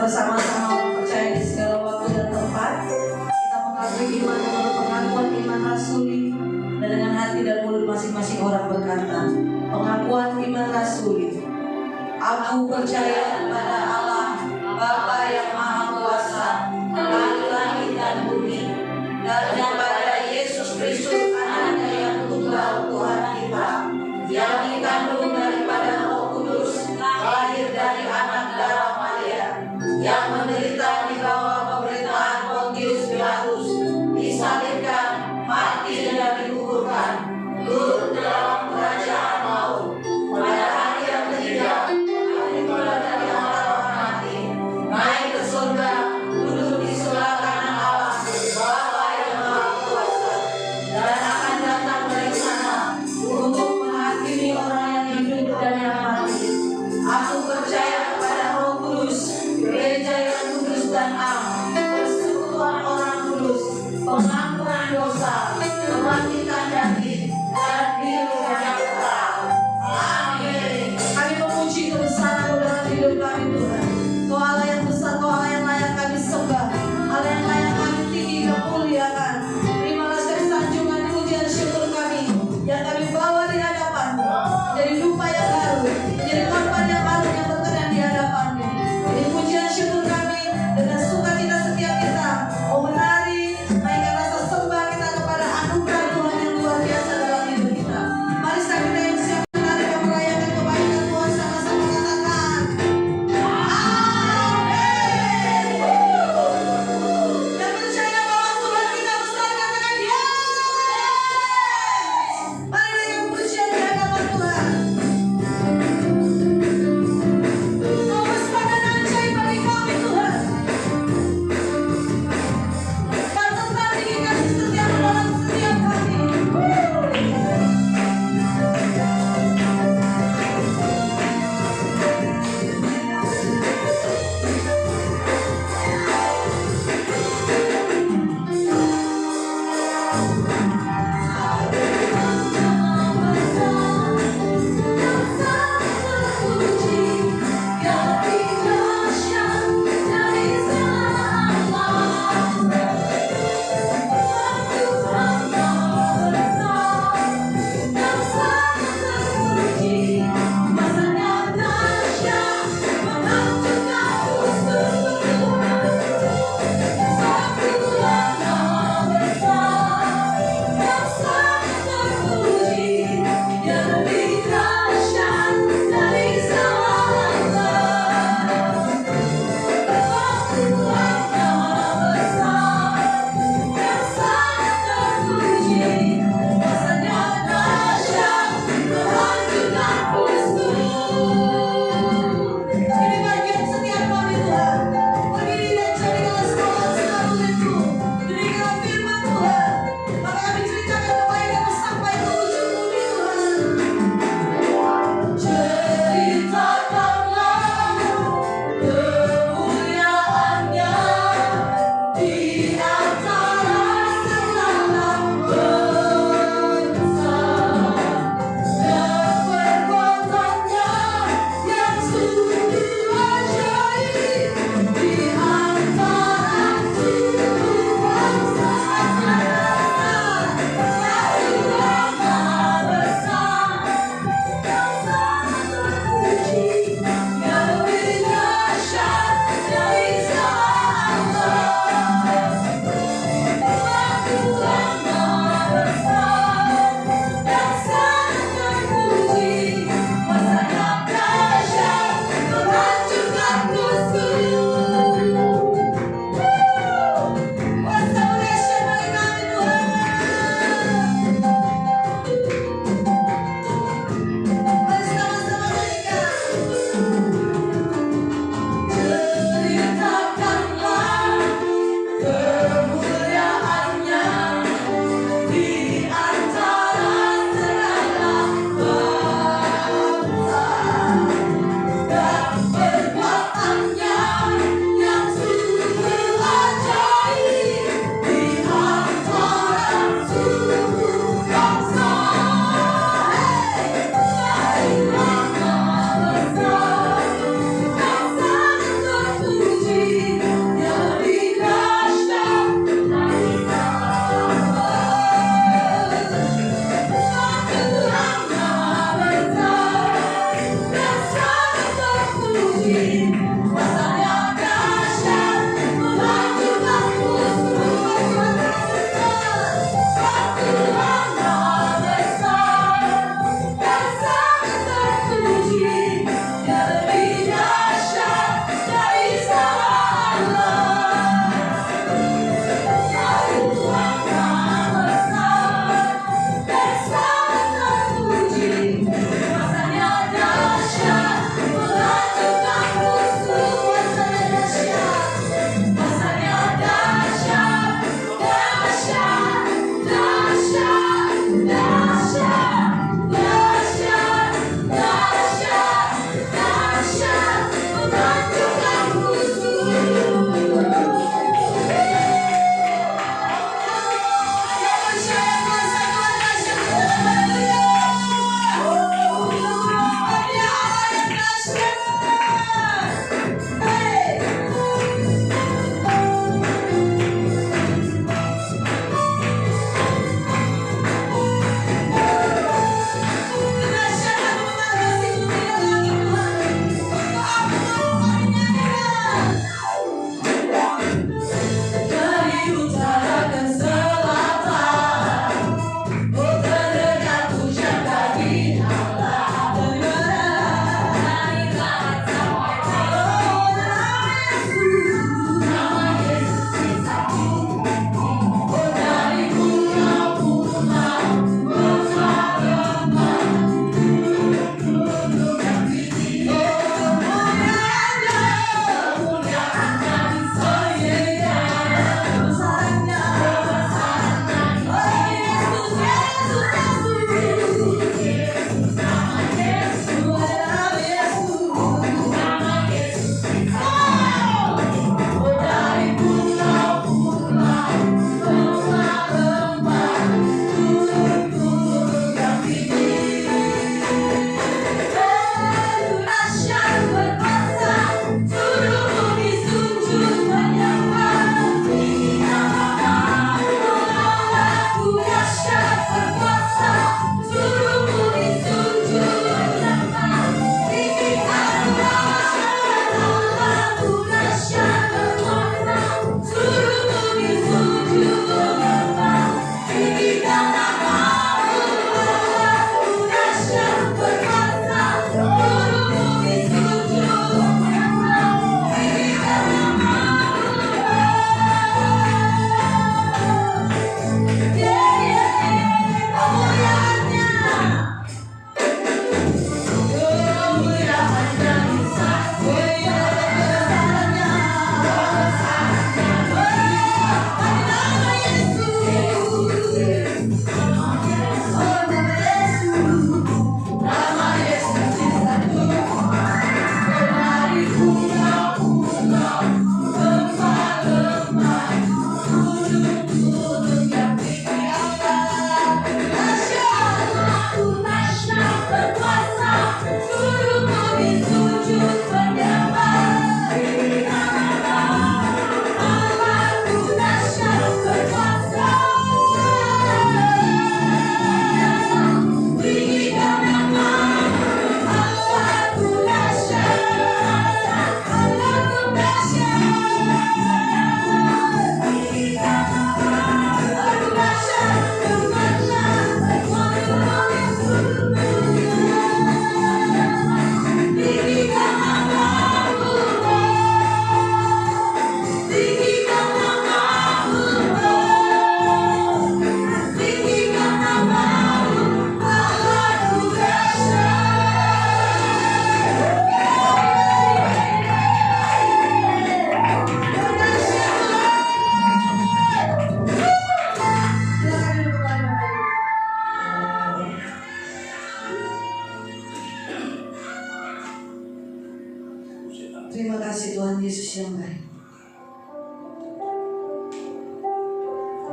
Bersama-sama percaya di segala waktu dan tempat. Kita mengakui iman menurut pengakuan iman rasuli, dan dengan hati dan mulut masing-masing orang berkata, pengakuan iman rasuli. Aku percaya kepada Allah Bapa yang Maha Kuasa, langit dan bumi, dan kepada Yesus Kristus Anaknya yang tunggal Tuhan kita, yang dikandung daripada Roh Kudus, lahir dari anak darah Maria, yang menderita di bawah pemerintahan Pontius Pilatus, disalibkan, mati dan dikuburkan, turun ke dalam kerajaan maut, pada hari yang ketiga bangkit dari antara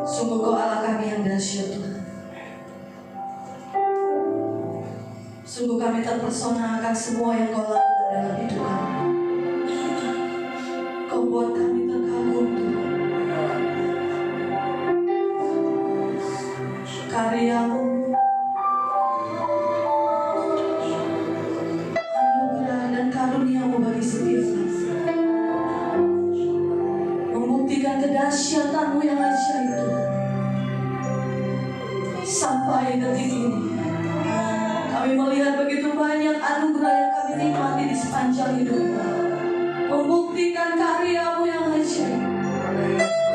Sungguh Kau Allah kami yang dahsyat Tuhan. Sungguh kami terpesona akan semua yang Kau lakukan dalam hidup kami. Kau buat kami terkagum Tuhan. Karya-Mu, anugerah dan karunia-Mu bagi setiap kami, membuktikan kedahsyatan-Mu yang ajaib Tuhan. Sampai detik ini kami melihat begitu banyak anugerah yang kami nikmati di sepanjang hidup kami, membuktikan karya-Mu yang ajaib,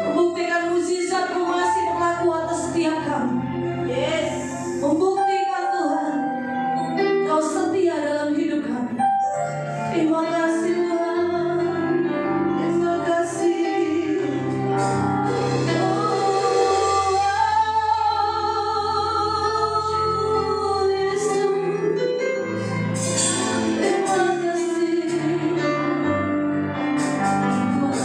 membuktikan mukjizat-Mu masih berlaku atas setiap kami. Membuktikan Tuhan Kau setia dalam hidup kami. Terima kasih Tuhan, terima kasih. Terima kasih.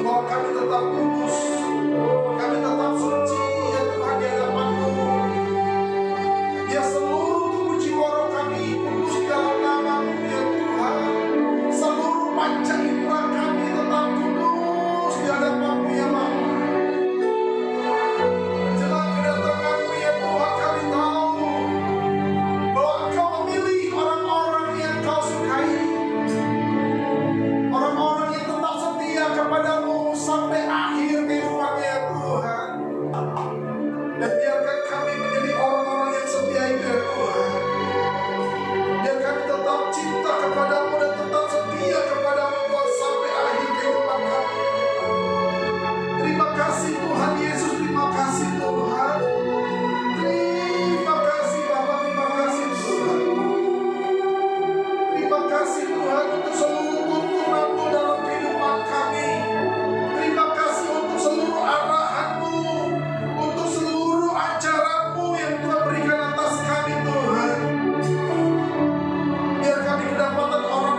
bahwa kami tetap kudus, kami tetap suci ya Tuhan di hadapan-Mu. Ya seluruh tubuh jiwa roh kami kudus di dalam nama-Mu ya Tuhan. Seluruh panca indera kami tetap kudus di hadapan-Mu ya Bapa. Menjelang kedatangan-Mu ya Tuhan, kami tahu bahwa Engkau memilih orang-orang yang Kau sukai, orang-orang yang tetap setia kepada-Mu sampai akhir kehidupannya ya Tuhan. Dan biarkan kami menjadi orang-orang yang setia itu ya Tuhan. Biar kami tetap cinta kepada-Mu dan tetap setia kepada-Mu Tuhan sampai akhir kehidupan kami. Terima kasih Tuhan Yesus, terima kasih Tuhan. Terima kasih Bapa, terima kasih Tuhan. Terima kasih Tuhan untuk seluruh tuntunan-Mu dalam kehidupan kami. Terima kasih untuk seluruh arahan-Mu, untuk seluruh ajaran-Mu yang Tuhan berikan atas kami Tuhan. Biar kami kedapatan orang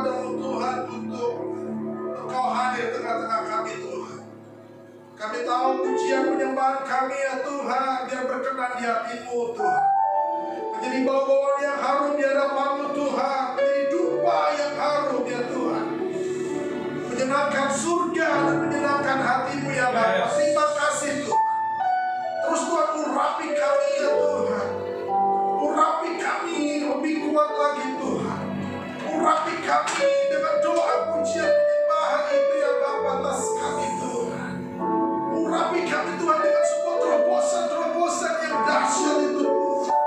kepada-Mu Tuhan untuk Engkau hadir tengah-tengah kami Tuhan. Kami tahu pujian penyembahan kami ya Tuhan biar berkenan di hati-Mu Tuhan. Menjadi bau-bauan yang harum di hadapan-Mu Tuhan, menjadi dupa yang harum ya Tuhan, menyenangkan surga dan menyenangkan hati-Mu ya Bapa. Terima kasih Tuhan. Terus Tuhan urapi kami ya Tuhan, urapi kami lebih kuat lagi Tuhan. Urapi kami dengan doa pujian penyembahan itu ya Bapa atas kami Tuhan. Urapi kami Tuhan dengan semua terobosan-terobosan yang dahsyat itu Tuhan.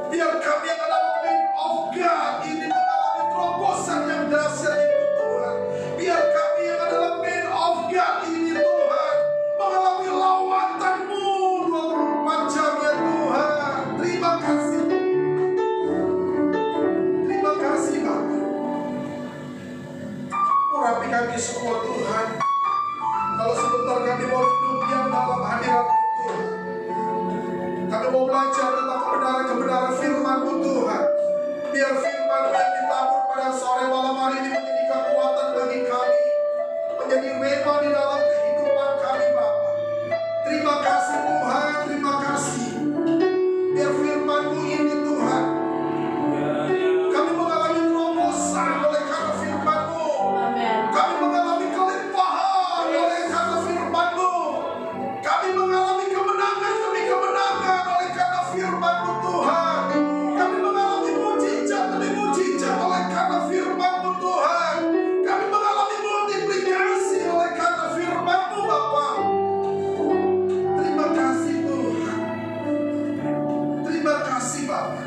Biar kami yang ada main of God ini mengalami terobosan yang dahsyat itu Tuhan. Biar kami yang adalah main of God ini Tuhan mengalami lawatan-Mu 24 jam ya Tuhan. Terima kasih. Terima kasih Bapak. Urapi kami semua Tuhan. Kalau sebentar kami mau duduk diam dalam hadirat-Mu Tuhan. Kami mau belajar tentang kebenaran-kebenaran firman-Mu Tuhan. Biar firman-Mu yang ditabur pada sore malam hari ini menjadi kekuatan bagi kami, menjadi rema di dalam kehidupan kami Bapa. Terima kasih Tuhan, terima kasih. Biar firman-Mu ini Tuhan, kami mengalami terobosan oleh karena firman-Mu. Kami mengalami kelimpahan oleh karena firman-Mu. Kami mengalami kemenangan demi kemenangan oleh karena firman-Mu Tuhan. Kami mengalami mujizat demi mujizat oleh karena firman-Mu Tuhan. Kami mengalami multiplikasi oleh karena firman-Mu Bapa. Terima kasih Tuhan. Terima kasih Bapa.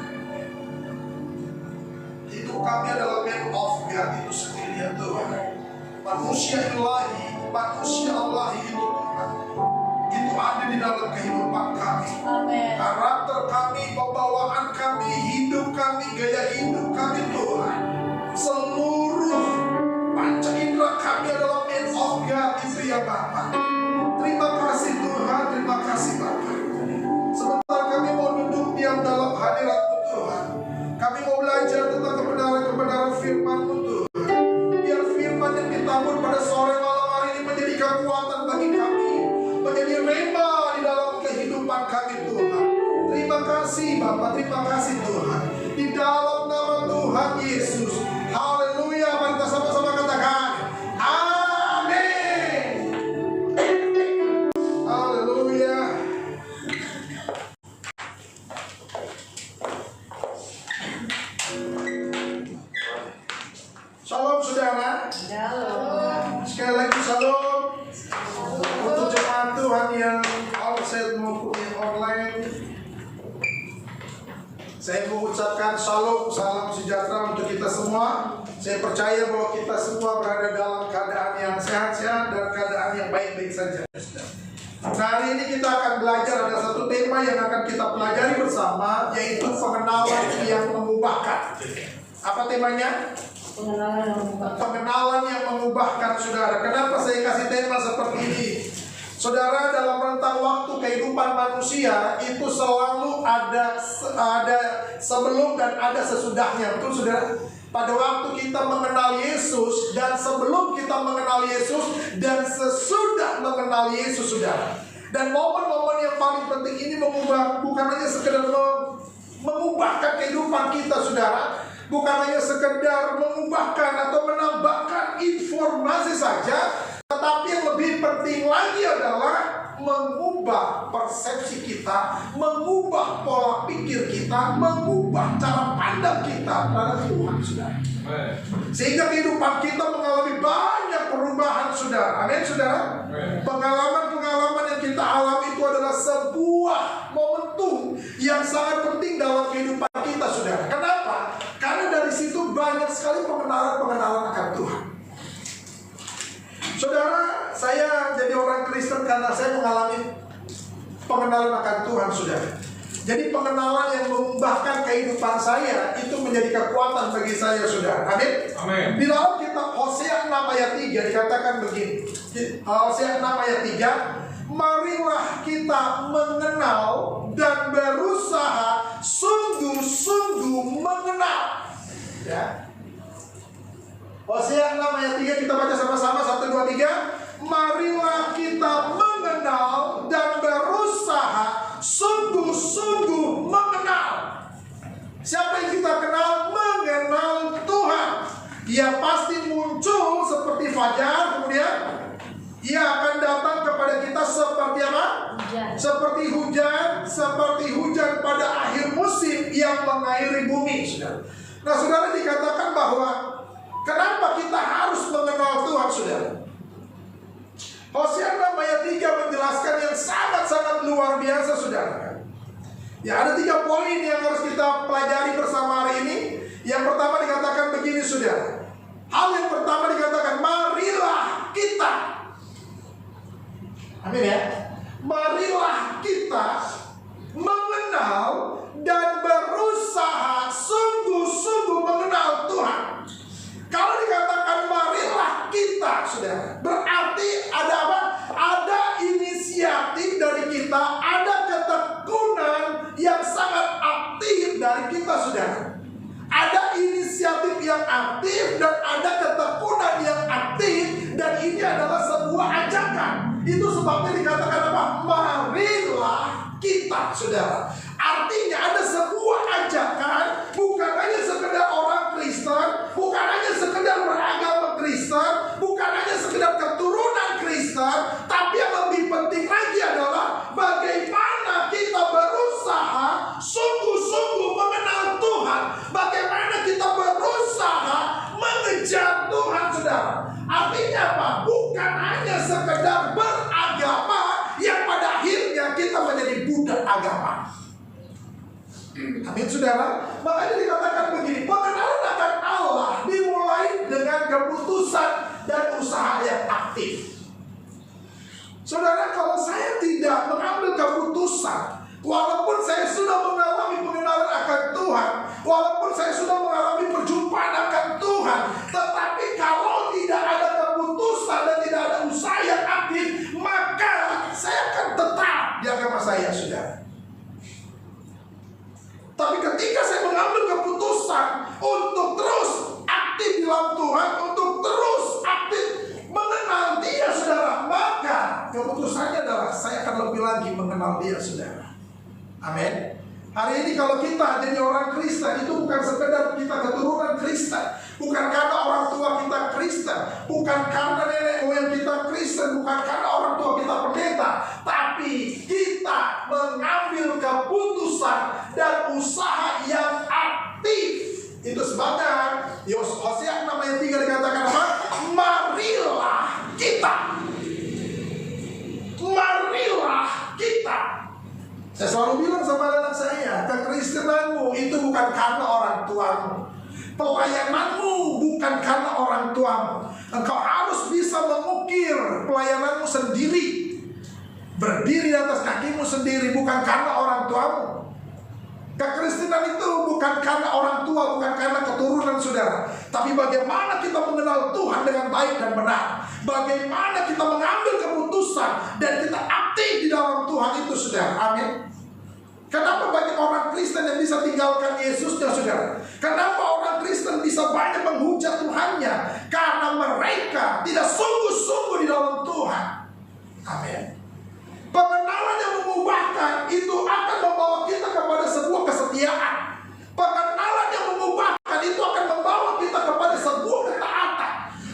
Hidup kami adalah man of God itu sendiri ya Tuhan. Manusia ilahi, manusia Allah itu Tuhan, itu ada di dalam kehidupan kami. Karakter kami, pembawaan kami, hidup kami, gaya hidup kami Tuhan, seluruh panca indera kami adalah man of God itu ya Bapa. Terima kasih Tuhan, terima kasih Bapa. Sebentar kami mau duduk diam dalam hadirat-Mu Tuhan. Kami mau belajar tentang kebenaran-kebenaran firman-Mu Tuhan. Biar firman yang ditabur pada sore malam hari ini menjadi kekuatan bagi kami, menjadi rema di dalam kehidupan kami Tuhan. Terima kasih Bapa, terima kasih Tuhan. Di dalam nama Tuhan Yesus. Haleluya. Mari kita sama-sama katakan amin. Haleluya. Shalom saudara. Sekali lagi shalom. Untuk jemaat Tuhan yang offset maupun yang online, saya mengucapkan shalom, salam sejahtera untuk kita semua. Saya percaya bahwa kita semua berada dalam keadaan yang sehat-sehat dan keadaan yang baik-baik saja. Nah, hari ini kita akan belajar, ada satu tema yang akan kita pelajari bersama, yaitu pengenalan yang mengubahkan. Apa temanya? Pengenalan yang mengubahkan saudara. Kenapa saya kasih tema seperti ini? Saudara, dalam rentang waktu kehidupan manusia itu selalu ada sebelum dan ada sesudahnya. Betul saudara? Pada waktu kita mengenal Yesus dan sebelum kita mengenal Yesus dan sesudah mengenal Yesus saudara. Dan momen-momen yang paling penting ini mengubah, bukan hanya sekedar mengubahkan kehidupan kita saudara, bukan hanya sekedar mengubahkan atau menambahkan informasi saja, tetapi yang lebih penting lagi adalah mengubah persepsi kita, mengubah pola pikir kita, mengubah cara pandang kita terhadap Tuhan saudara. Sehingga kehidupan kita mengalami banyak perubahan saudara. Amin saudara. Pengalaman-pengalaman yang kita alami itu adalah sebuah momentum yang sangat penting dalam kehidupan kita saudara. Kenapa? Karena dari situ banyak sekali pengenalan-pengenalan akan Tuhan. Saudara, saya jadi orang Kristen karena saya mengalami pengenalan akan Tuhan saudara. Jadi pengenalan yang mengubahkan kehidupan saya itu menjadi kekuatan bagi saya saudara. Amin. Amin. Di dalam kitab Hosea 6 ayat 3 dikatakan begini. Hosea 6 ayat 3, marilah kita mengenal dan berusaha sungguh-sungguh mengenal. Ya. Hosea 6 ayat 3 kita baca sama-sama. 1, 2, 3. Marilah kita mengenal dan berusaha sungguh-sungguh mengenal. Siapa yang kita kenal? Mengenal Tuhan. Ia pasti muncul seperti fajar, kemudian ia akan datang kepada kita seperti apa? Hujan. Seperti hujan pada akhir musim yang mengairi bumi. Nah, saudara, dikatakan bahwa kenapa kita harus mengenal Tuhan, saudara? Hosea 6 ayat 3 menjelaskan yang sangat-sangat luar biasa, saudara. Ya, ada 3 poin yang harus kita pelajari bersama hari ini. Yang pertama dikatakan begini, saudara. Hal yang pertama dikatakan, marilah kita. Amin ya. Marilah kita mengenal dan berusaha sungguh-sungguh mengenal Tuhan. Kalau dikatakan marilah kita, saudara, berarti ada apa? Ada inisiatif dari kita, ada ketekunan yang sangat aktif dari kita, saudara. Ada inisiatif yang aktif dan ada ketekunan yang aktif, dan ini adalah sebuah ajakan. Itu sebabnya dikatakan apa? Marilah kita, saudara. Artinya ada sebuah ajakan, bukan hanya sekedar orang Kristen, bukan hanya sekedar beragama Kristen, bukan hanya sekedar keturunan Kristen, tapi yang lebih penting lagi adalah bagaimana kita berusaha sungguh-sungguh mengenal Tuhan. Bagaimana kita berusaha mengejar Tuhan, saudara. Artinya apa? Bukan hanya sekedar beragama yang pada akhirnya kita menjadi budak agama. Amin, saudara. Makanya dikatakan begini, pengenalan akan Allah dimulai dengan keputusan dan usaha yang aktif. Saudara, kalau saya tidak mengambil keputusan, walaupun saya sudah mengalami pengenalan akan Tuhan, walaupun saya sudah mengalami perjumpaan akan Tuhan, tetapi kalau tidak ada keputusan dan tidak ada usaha yang aktif, maka saya akan tetap di agama saya, saudara. Tapi ketika saya mengambil keputusan untuk terus aktif di dalam Tuhan, untuk terus aktif mengenal Dia, saudara, maka keputusannya adalah saya akan lebih lagi mengenal Dia, saudara. Amin. Hari ini kalau kita jadi orang Kristen, itu bukan sekedar kita keturunan Kristen, bukan karena orang tua kita Kristen, bukan karena nenek moyang kita Kristen, bukan karena orang tua kita pendeta, tapi kita mengambil keputusan dan usaha yang aktif. Itu sebabnya Hosea 6 ayat 3 dikatakan apa? Marilah kita. Marilah kita. Saya selalu bilang sama anak saya, kekristenanmu itu bukan karena orang tuamu, pelayananmu bukan karena orang tuamu. Engkau harus bisa mengukir pelayananmu sendiri, berdiri di atas kakimu sendiri, bukan karena orang tuamu. Kekristenan itu bukan karena orang tua, bukan karena keturunan, saudara, tapi bagaimana kita mengenal Tuhan dengan baik dan benar, bagaimana kita mengambil keputusan dan kita aktif di dalam Tuhan itu, saudara. Amin. Kenapa banyak orang Kristen yang bisa tinggalkan Yesusnya, saudara? Kenapa orang Kristen bisa banyak menghujat Tuhannya? Karena mereka tidak sungguh-sungguh di dalam Tuhan. Amin. Pengenalan yang mengubahkan itu akan membawa kita kepada sebuah kesetiaan. Pengenalan yang mengubahkan itu akan membawa kita kepada sebuah ketaatan.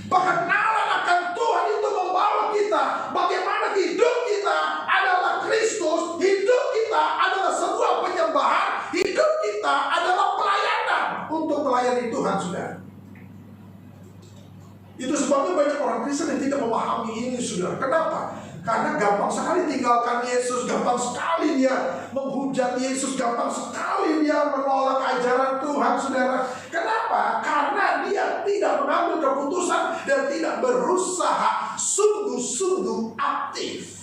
Pengenalan akan Tuhan itu membawa kita bagaimana hidup kita adalah Kristus, hidup kita adalah sebuah penyembahan, hidup kita adalah pelayanan untuk melayani Tuhan, saudara. Itu sebabnya banyak orang Kristen yang tidak memahami ini, saudara. Kenapa? Karena gampang sekali tinggalkan Yesus, gampang sekali dia menghujat Yesus, gampang sekali dia menolak ajaran Tuhan, saudara. Kenapa? Karena dia tidak mengambil keputusan dan tidak berusaha sungguh-sungguh aktif.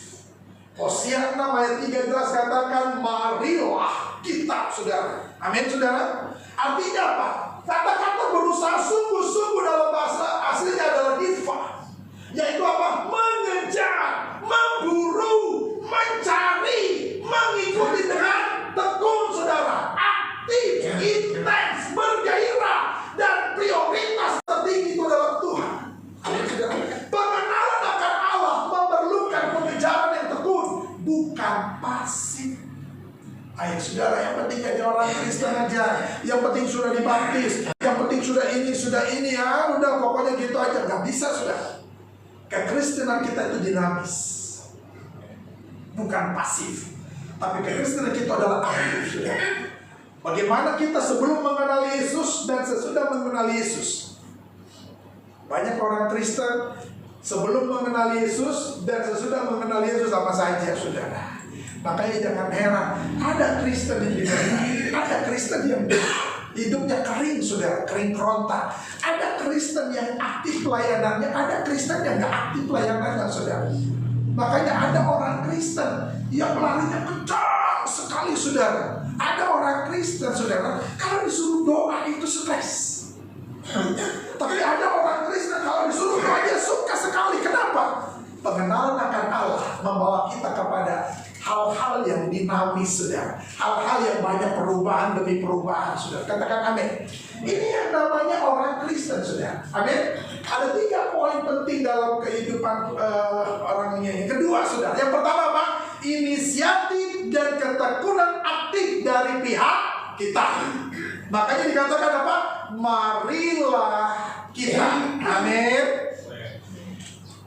Hosea 6 ayat 3 jelas katakan, marilah kita, saudara. Amin, saudara. Artinya apa? Kata-kata berusaha sungguh-sungguh dalam bahasa aslinya adalah diva, yaitu apa? Mengejar, memburu, mencari, mengikuti dengan tekun, saudara. Aktif, intens, bergairah, dan prioritas tertinggi itu dalam Tuhan. Ayo saudara, yang penting jadi orang Kristen aja. Yang penting sudah dibaptis. Yang penting sudah ini ya. Udah pokoknya gitu aja. Gak bisa saudara. Kekristenan kita itu dinamis, bukan pasif. Tapi kekristenan kita adalah aktif saudara. Bagaimana kita sebelum mengenal Yesus dan sesudah mengenal Yesus. Banyak orang Kristen sebelum mengenal Yesus dan sesudah mengenal Yesus sama saja saudara. Makanya jangan heran, ada Kristen yang diberkati, ada Kristen yang hidupnya kering saudara, kering keronta. Ada Kristen yang aktif pelayanannya, ada Kristen yang gak aktif pelayanannya saudara. Makanya ada orang Kristen yang larinya kencang sekali saudara. Ada orang Kristen saudara, kalau disuruh doa itu stres. Tapi ada orang Kristen kalau disuruh doa dia suka sekali. Kenapa? Pengenalan akan Allah membawa kita kepada hal-hal yang dinamis saudara. Hal-hal yang banyak perubahan demi perubahan saudara. Katakan amin. Ini yang namanya orang Kristen saudara. Amin. Ada 3 poin penting dalam kehidupan orangnya. Yang kedua saudara, yang pertama apa? Inisiatif dan ketekunan aktif dari pihak kita. Makanya dikatakan apa? Marilah kita. Amin.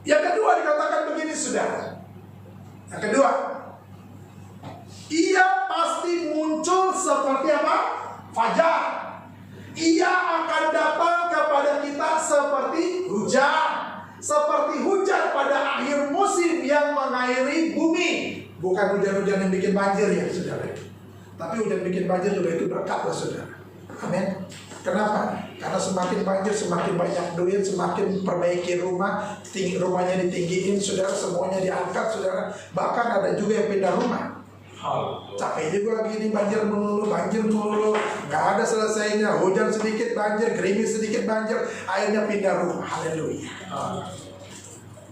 Yang kedua dikatakan begini saudara. Yang kedua, ia pasti muncul seperti apa? Fajar. Ia akan datang kepada kita seperti hujan. Seperti hujan pada akhir musim yang mengairi bumi. Bukan hujan-hujan yang bikin banjir ya saudara. Tapi hujan bikin banjir juga itu berkat lah saudara. Amin. Kenapa? Karena semakin banjir, semakin banyak duit, semakin perbaiki rumah, rumahnya ditinggiin, saudara, semuanya diangkat, saudara. Bahkan ada juga yang pindah rumah. Capek juga lagi ini banjir melulu, nggak ada selesainya. Hujan sedikit banjir, gerimis sedikit banjir, akhirnya pindah rumah. Haleluya.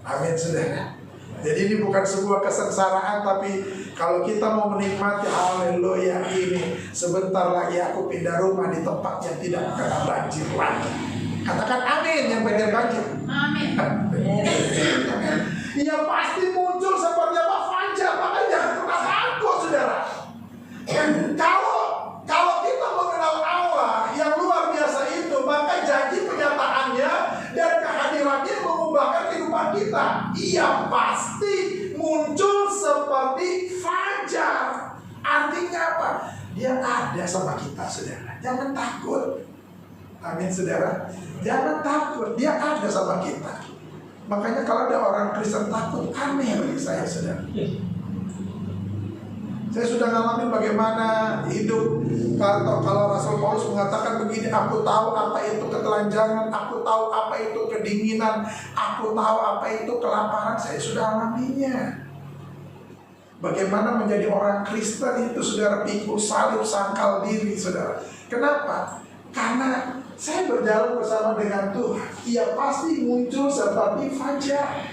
Amin saudara. Jadi ini bukan sebuah kesengsaraan, tapi kalau kita mau menikmati haleluya ini, sebentar lagi aku pindah rumah di tempat yang tidak kena banjir lagi. Katakan amin yang bagian banjir. Amin. Ia pasti muncul seperti apa? Fajar. Makanya jangan pernah takut saudara. Kalau kita mengenal Allah yang luar biasa itu, maka janji penyataannya dan kehadirannya mengubahkan kehidupan kita. Ia pasti muncul seperti fajar. Artinya apa? Dia ada sama kita saudara. Jangan takut. Amin saudara. Jangan takut. Dia ada sama kita. Makanya kalau ada orang Kristen takut, aneh bagi saya saudara. Saya sudah ngalamin bagaimana hidup. Kalau Rasul Paulus mengatakan begini, aku tahu apa itu ketelanjangan, aku tahu apa itu kedinginan, aku tahu apa itu kelaparan. Saya sudah alaminya. Bagaimana menjadi orang Kristen itu saudara, pikul salib, sangkal diri saudara. Kenapa? Karena saya berjalan bersama dengan Tuhan. Ia pasti muncul seperti fajar.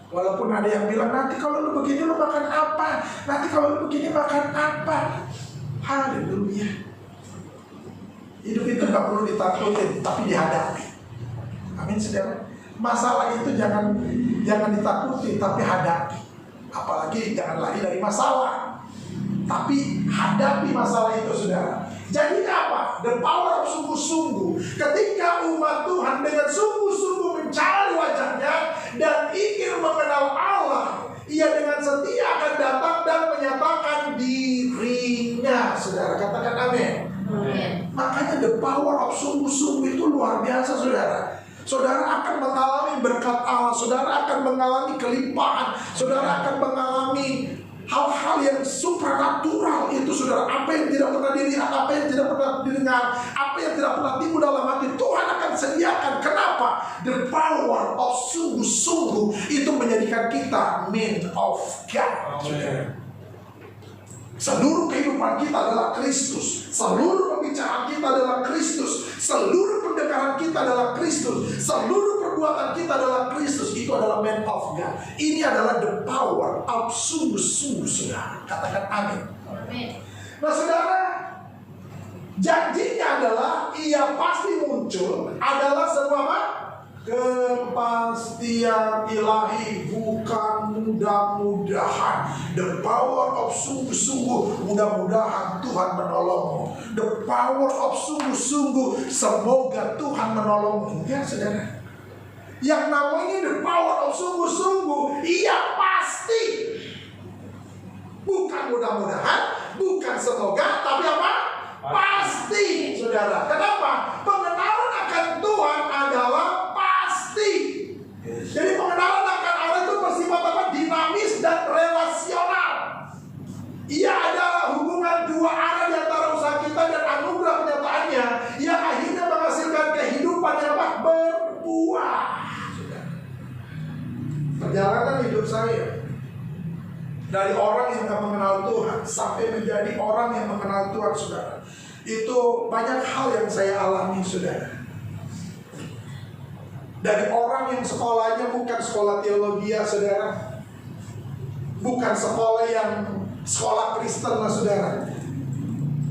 Walaupun ada yang bilang, nanti kalau lu begini lu makan apa? Nanti kalau lu begini makan apa? Haleluya. Hidup itu gak perlu ditakutin, tapi dihadapi. Amin saudara. Masalah itu jangan ditakuti, tapi hadapi. Apalagi jangan lari dari masalah, tapi hadapi masalah itu saudara. Jadi apa? The power of sungguh-sungguh. Ketika umat Tuhan dengan sungguh-sungguh mencari wajahnya dan ingin mengenal Allah, ia dengan setia akan datang dan menyatakan dirinya. Saudara katakan amin. Makanya the power of sungguh-sungguh itu luar biasa saudara. Saudara akan mengalami berkat Allah, saudara akan mengalami kelimpahan, saudara akan mengalami hal-hal yang supranatural itu saudara. Apa yang tidak pernah dilihat, apa yang tidak pernah didengar, apa yang tidak pernah timbul dalam hati, Tuhan akan sediakan. Kenapa? The power of sungguh-sungguh itu menjadikan kita men of God. Seluruh kehidupan kita adalah Kristus. Seluruh pembicaraan kita adalah Kristus. Seluruh pendekatan kita adalah Kristus. Seluruh perbuatan kita adalah Kristus. Itu adalah man of God. Ini adalah the power of sungguh-sungguh saudara. Katakan amin. Nah saudara, janjinya adalah ia pasti muncul adalah sebuah apa? Kepastian ilahi, bukan mudah-mudahan, the power of sungguh-sungguh, mudah-mudahan Tuhan menolongmu. The power of sungguh-sungguh, semoga Tuhan menolongmu. Ya saudara, yang namanya the power of sungguh-sungguh, iya pasti. Bukan mudah-mudahan, bukan semoga, tapi apa? Pasti, saudara. Kenapa? Pengenalan akan Tuhan adalah pasti. Jadi pengenalan akan Allah itu bersifat apa? Dinamis dan relasional. Ia adalah hubungan dua arah di antara usaha kita dan anugerah penyertaannya yang akhirnya menghasilkan kehidupan yang apa? Berbuah. Perjalanan hidup saya dari orang yang tak mengenal Tuhan sampai menjadi orang yang mengenal Tuhan, saudara, itu banyak hal yang saya alami, saudara. Dari orang yang sekolahnya bukan sekolah teologi, ya saudara, bukan sekolah yang sekolah Kristen, lah saudara,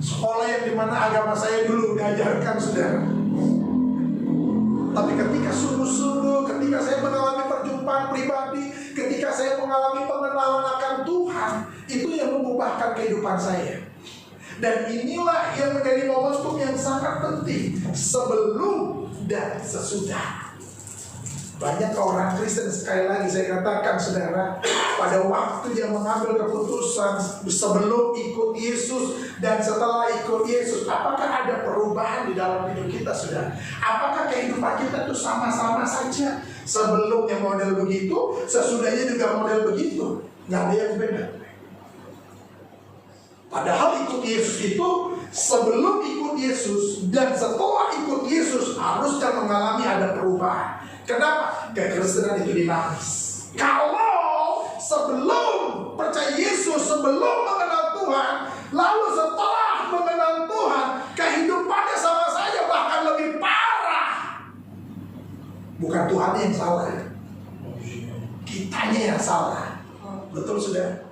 sekolah yang dimana agama saya dulu diajarkan, saudara. Tapi ketika sungguh-sungguh, ketika saya mengalami perjumpaan pribadi, ketika saya mengalami pengenalan akan Tuhan, itu yang mengubahkan kehidupan saya. Dan inilah yang menjadi momentum yang sangat penting, sebelum dan sesudah. Banyak orang Kristen, sekali lagi saya katakan, saudara, pada waktu dia mengambil keputusan sebelum ikut Yesus dan setelah ikut Yesus, apakah ada perubahan di dalam hidup kita, saudara? Apakah kehidupan kita itu sama-sama saja? Sebelumnya model begitu, sesudahnya juga model begitu, nggak ada yang beda. Padahal ikut Yesus itu, sebelum ikut Yesus dan setelah ikut Yesus harusnya mengalami ada perubahan. Kenapa? Kekristenan itu dinamis. Kalau sebelum percaya Yesus, sebelum mengenal Tuhan, lalu setelah mengenal Tuhan, kehidupannya sama saja, bahkan lebih parah. Bukan Tuhan yang salah, kitanya yang salah. Betul, saudara?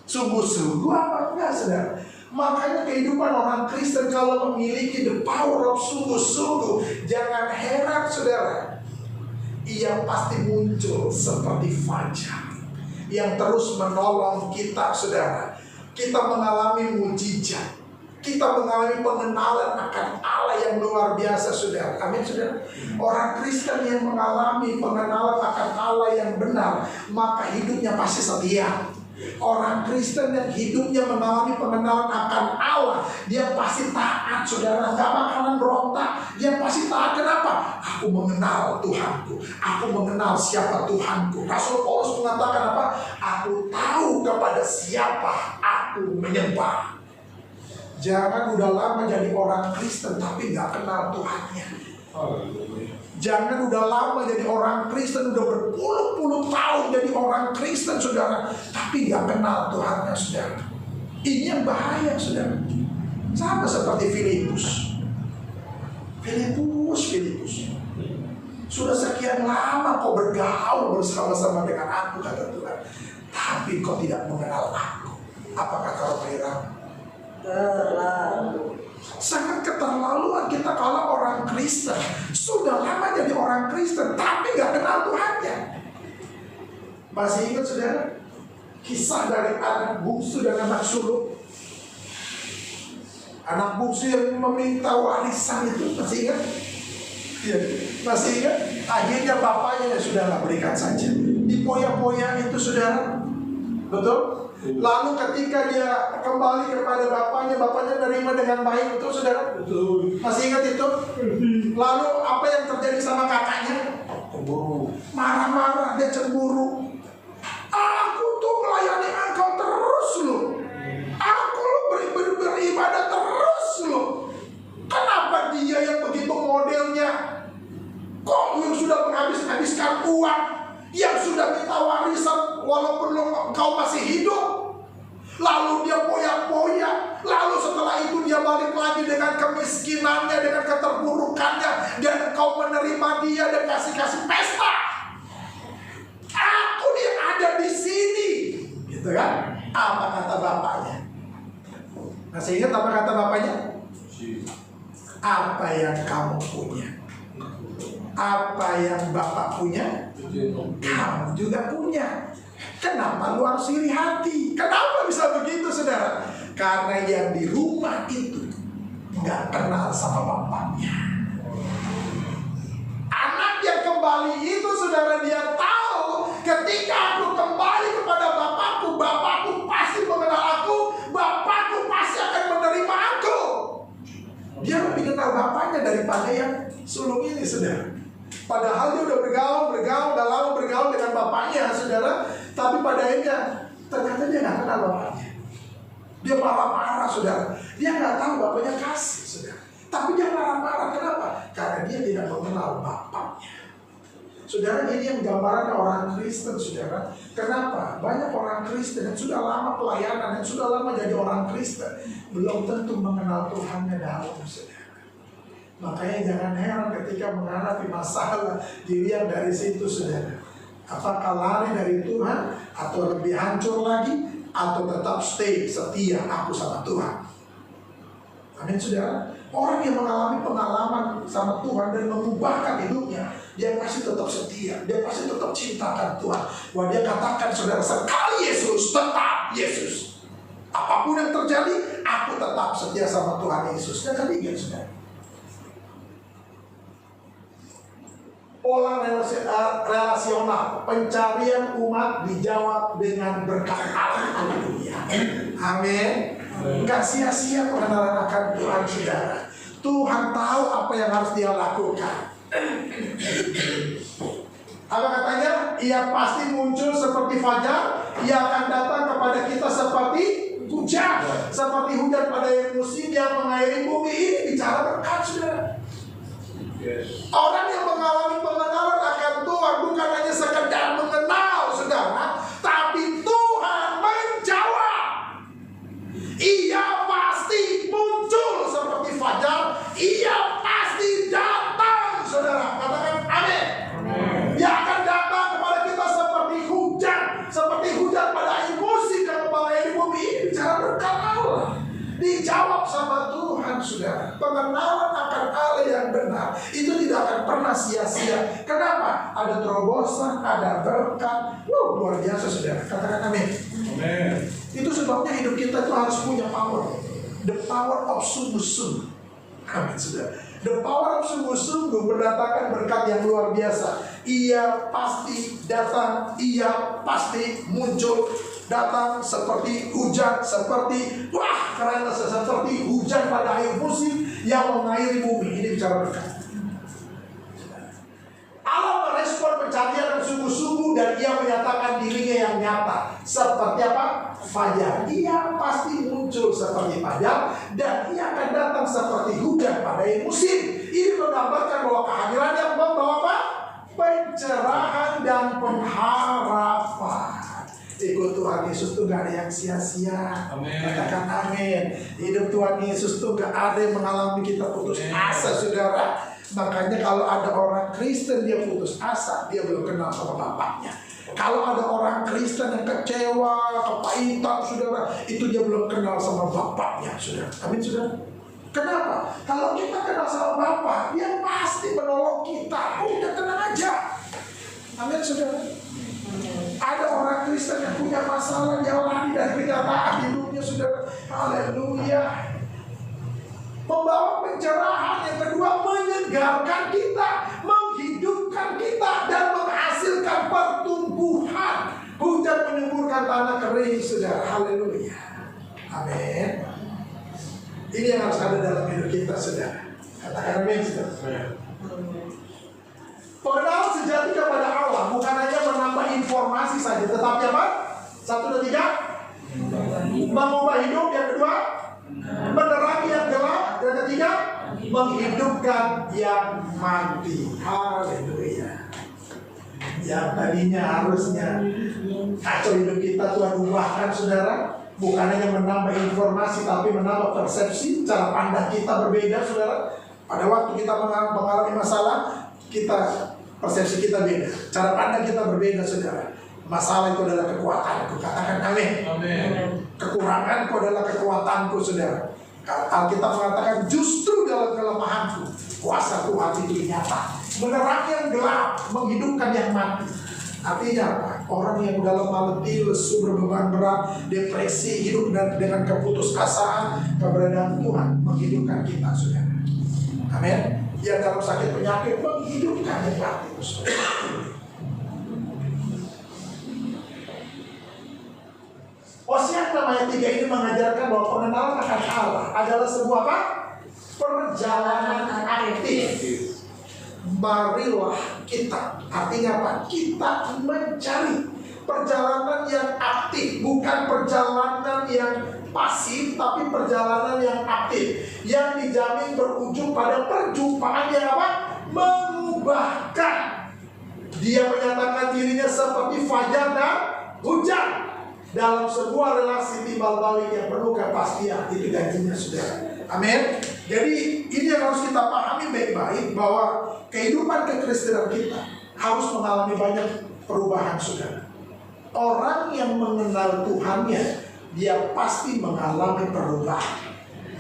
Sungguh-sungguh apa enggak, saudara? Makanya kehidupan orang Kristen kalau memiliki the power of sungguh-sungguh, jangan heran, saudara, ia pasti muncul seperti fajar yang terus menolong kita, saudara. Kita mengalami mujizat, kita mengalami pengenalan akan Allah yang luar biasa, saudara. Amin, saudara. Orang Kristen yang mengalami pengenalan akan Allah yang benar, maka hidupnya pasti setia. Orang Kristen yang hidupnya mengalami pengenalan akan Allah, dia pasti taat, saudara. Gak bakalan berontak, dia pasti taat. Kenapa? Aku mengenal Tuhanku, aku mengenal siapa Tuhanku. Rasul Paulus mengatakan apa? Aku tahu kepada siapa aku menyembah. Jangan udah lama jadi orang Kristen tapi gak kenal Tuhannya. Jangan udah lama jadi orang Kristen, udah berpuluh-puluh tahun jadi orang Kristen, saudara, tapi gak kenal Tuhannya, saudara. Ini yang bahaya, saudara. Sama seperti Filipus. Sudah sekian lama kau bergaul bersama-sama dengan aku, kata Tuhan, tapi kau tidak mengenal aku. Apa kata Romaira? Terlalu. Sangat keterlaluan kita kalau orang Kristen sudah lama jadi orang Kristen tapi gak kenal Tuhannya. Masih ingat, saudara, kisah dari anak bungsu dan anak sulung? Anak bungsu yang meminta warisan itu, masih ingat? Ya, masih ingat? Akhirnya bapaknya sudahlah, berikan saja. Dipoya-poya itu, saudara. Betul? Lalu ketika dia kembali kepada bapaknya nerima dengan baik, betul, saudara? Betul. Masih ingat itu? Lalu apa yang terjadi sama kakaknya? Cemburu. Marah-marah, dia cemburu. Aku tuh melayani engkau terus loh. Aku beribadah terus loh. Kenapa dia yang begitu modelnya? Kok yang sudah menghabiskan uang, yang sudah minta warisan walaupun kau masih hidup, lalu dia poya-poya, lalu setelah itu dia balik lagi dengan kemiskinannya, dengan keterpurukannya, dan kau menerima dia dan kasih pesta. Aku dia ada di sini, gitu kan? Apa kata bapaknya? Masih ingat apa kata bapaknya? Apa yang kamu punya, apa yang bapak punya, kamu juga punya. Kenapa lu harus iri hati? Kenapa bisa begitu, saudara? Karena yang di rumah itu nggak kenal sama bapaknya. Anak yang kembali itu, saudara, dia tahu ketika aku kembali kepada bapakku, bapakku pasti mengenal aku, bapakku pasti akan menerima aku. Dia lebih kenal bapaknya daripada yang sulung ini, saudara. Padahal dia udah udah lama bergaul dengan bapaknya, saudara. Tapi pada akhirnya ternyata dia nggak kenal bapaknya. Dia marah-marah, saudara. Dia nggak tahu bapaknya kasih, saudara. Tapi dia marah-marah, kenapa? Karena dia tidak mengenal bapaknya. Saudara, ini yang gambaran orang Kristen, saudara. Kenapa? Banyak orang Kristen yang sudah lama pelayanan, yang sudah lama jadi orang Kristen, belum tentu mengenal Tuhannya dalam, saudara. Makanya jangan heran ketika menghadapi masalah, dilihat dari situ, saudara. Apakah lari dari Tuhan, atau lebih hancur lagi, atau tetap stay setia aku sama Tuhan. Amin, saudara. Orang yang mengalami pengalaman sama Tuhan dan mengubahkan hidupnya, dia pasti tetap setia, dia pasti tetap cintakan Tuhan. Wah, dia katakan, saudara, sekali Yesus, tetap Yesus. Apapun yang terjadi, aku tetap setia sama Tuhan Yesus. Dia ketiga, saudara. Pola relasional, pencarian umat dijawab dengan berkat Allah. Amin. Enggak sia-sia pengenalan akan Tuhan, saudara. Tuhan tahu apa yang harus dia lakukan. Apa katanya? Ia pasti muncul seperti fajar. Ia akan datang kepada kita seperti hujan. Seperti hujan pada musim yang mengairi bumi. Ini bicara berkat, saudara. Orang yang mengalami pengenalan akan Tuhan bukan hanya sekedar mengenal, saudara, tapi Tuhan menjawab. Ia pasti muncul seperti fajar. Ia pasti datang, saudara. Katakan amin. Dia akan datang kepada kita seperti hujan pada air musim dan mengairi bumi. Ini bicara berkat Allah. Dijawab sama Tuhan, saudara. Pengenalan akan Allah yang benar itu tidak akan pernah sia-sia. Kenapa? Ada terobosan, ada berkat. Luar biasa, saudara. Katakan amin. Amin. Itu sebabnya hidup kita itu harus punya power. The power of sungguh-sungguh. Amin, saudara. The power of sungguh-sungguh mendatangkan berkat yang luar biasa. Ia pasti datang, ia pasti muncul. Datang seperti hujan, seperti seperti hujan pada akhir musim yang mengairi bumi. Ini bicara berkat. Allah merespon pencarian yang sungguh-sungguh dan ia menyatakan dirinya yang nyata. Seperti apa? Fajar. Ia pasti muncul seperti fajar dan ia akan datang seperti hujan pada akhir musim. Ini menggambarkan bahwa kehadiran yang membawa apa? Pencerahan dan pengharapan. Ikut Tuhan Yesus tuh gak ada yang sia-sia. Katakan amin. Hidup Tuhan Yesus tuh gak ada yang mengalami kita putus asa, saudara. Makanya kalau ada orang Kristen dia putus asa, dia belum kenal sama bapaknya. Kalau ada orang Kristen yang kecewa, kepahitan, saudara, itu dia belum kenal sama bapaknya, saudara. Amin, saudara. Kenapa? Kalau kita kenal sama bapak, dia pasti menolong kita. Udah tenang aja. Amin, saudara. Ada orang Kristen yang punya masalah, dia lari dari kenyataan hidupnya, saudara. Haleluya. Membawa pencerahan. Yang kedua, menyegarkan kita, menghidupkan kita, dan menghasilkan pertumbuhan. Hujan menyuburkan tanah kering, saudara. Haleluya. Amin. Ini yang harus ada dalam hidup kita, saudara. Katakan amin, saudara. Pengenalan sejati kepada Allah bukan hanya menambah informasi saja, tetapi apa? 1, 2, 3, mengubah hidup. Yang kedua, menerangi yang gelap. Yang ketiga, menghidupkan yang mati. Haleluya. Yang tadinya harusnya kacau hidup kita, Tuhan ubahkan, saudara. Bukan hanya menambah informasi, tapi menambah persepsi. Cara pandang kita berbeda, saudara. Pada waktu kita mengalami masalah, persepsi kita beda, cara pandang kita berbeda, saudara. Masalah itu adalah kekuatanku. Katakan amin. Kekuranganku adalah kekuatanku, saudara. Alkitab mengatakan justru dalam kelemahanku kuasa Tuhan itu nyata. Menerangi yang gelap, menghidupkan yang mati. Artinya apa? Orang yang dalam letih, lesu, berbeban berat, depresi, hidup dengan keputusasaan, keberadaan Tuhan menghidupkan kita, saudara. Amin. Yang dalam sakit penyakit menghidupkan yang mati, saudara. Hosea ayat 3 ini mengajarkan bahwa pengenalan akan Allah adalah sebuah apa? Perjalanan aktif. Marilah kita, artinya apa? Kita mencari perjalanan yang aktif, bukan perjalanan yang pasif, tapi perjalanan yang aktif, yang dijamin berujung pada perjumpaan yang apa? Mengubahkan. Dia menyatakan dirinya seperti fajar dan hujan dalam sebuah relasi timbal balik yang penuh kepastian. Itu janjinya, saudara. Amin. Jadi ini yang harus kita pahami baik-baik, bahwa kehidupan kekristenan kita harus mengalami banyak perubahan, saudara. Orang yang mengenal Tuhannya, dia pasti mengalami perubahan.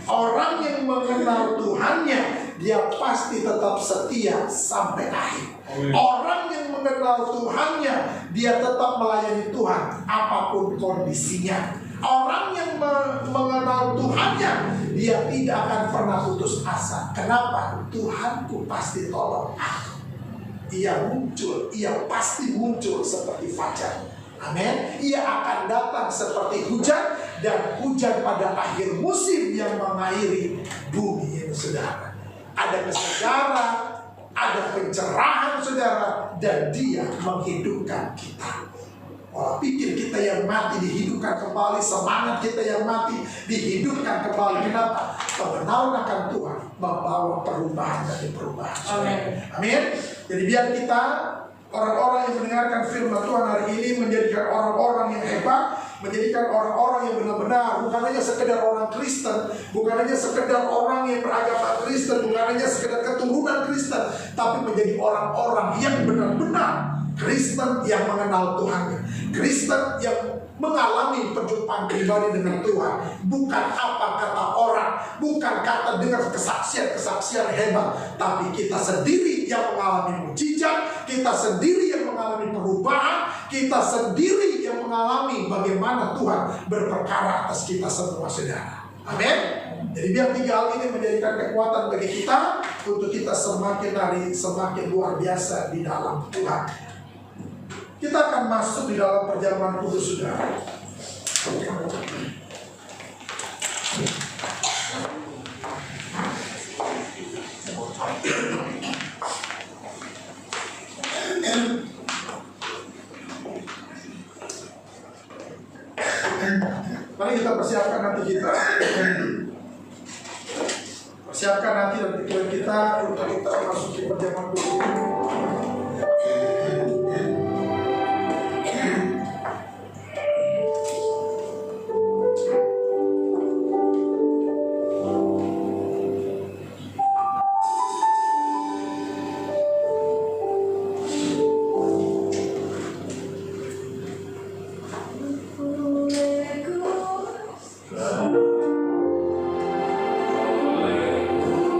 Orang yang mengenal Tuhannya, dia pasti tetap setia sampai akhir. Orang yang mengenal Tuhannya, dia tetap melayani Tuhan apapun kondisinya. Orang yang mengenal Tuhannya, dia tidak akan pernah putus asa. Kenapa? Tuhanku pasti tolong aku. Ia muncul, ia pasti muncul seperti fajar. Amin. Ia akan datang seperti hujan, dan hujan pada akhir musim yang mengairi bumi ini, saudara. Ada kesegaran, ada pencerahan, saudara, dan dia menghidupkan kita. Pola pikir kita yang mati dihidupkan kembali, semangat kita yang mati dihidupkan kembali. Kenapa? Pengenalan akan Tuhan membawa perubahan dari perubahan. Amin. Amin. Jadi biar kita, orang-orang yang mendengarkan firman Tuhan hari ini, menjadikan orang-orang yang hebat, menjadikan orang-orang yang benar-benar, bukan hanya sekedar orang Kristen, bukan hanya sekedar orang yang beragama Kristen, bukan hanya sekedar keturunan Kristen, tapi menjadi orang-orang yang benar-benar Kristen yang mengenal Tuhannya, Kristen yang mengalami perjumpaan pribadi dengan Tuhan. Bukan apa kata orang, bukan kata dengar kesaksian-kesaksian hebat, tapi kita sendiri yang mengalami mujizat, kita sendiri yang mengalami perubahan, kita sendiri yang mengalami bagaimana Tuhan berperkara atas kita semua, saudara. Amin. Jadi biar 3 hal ini menjadikan kekuatan bagi kita untuk kita semakin hari semakin luar biasa di dalam Tuhan. Kita akan masuk di dalam perjamuan kudus, saudara. Mari kita persiapkan hati kita. Persiapkan hati dan pikiran kita untuk kita masuk di perjamuan kudus.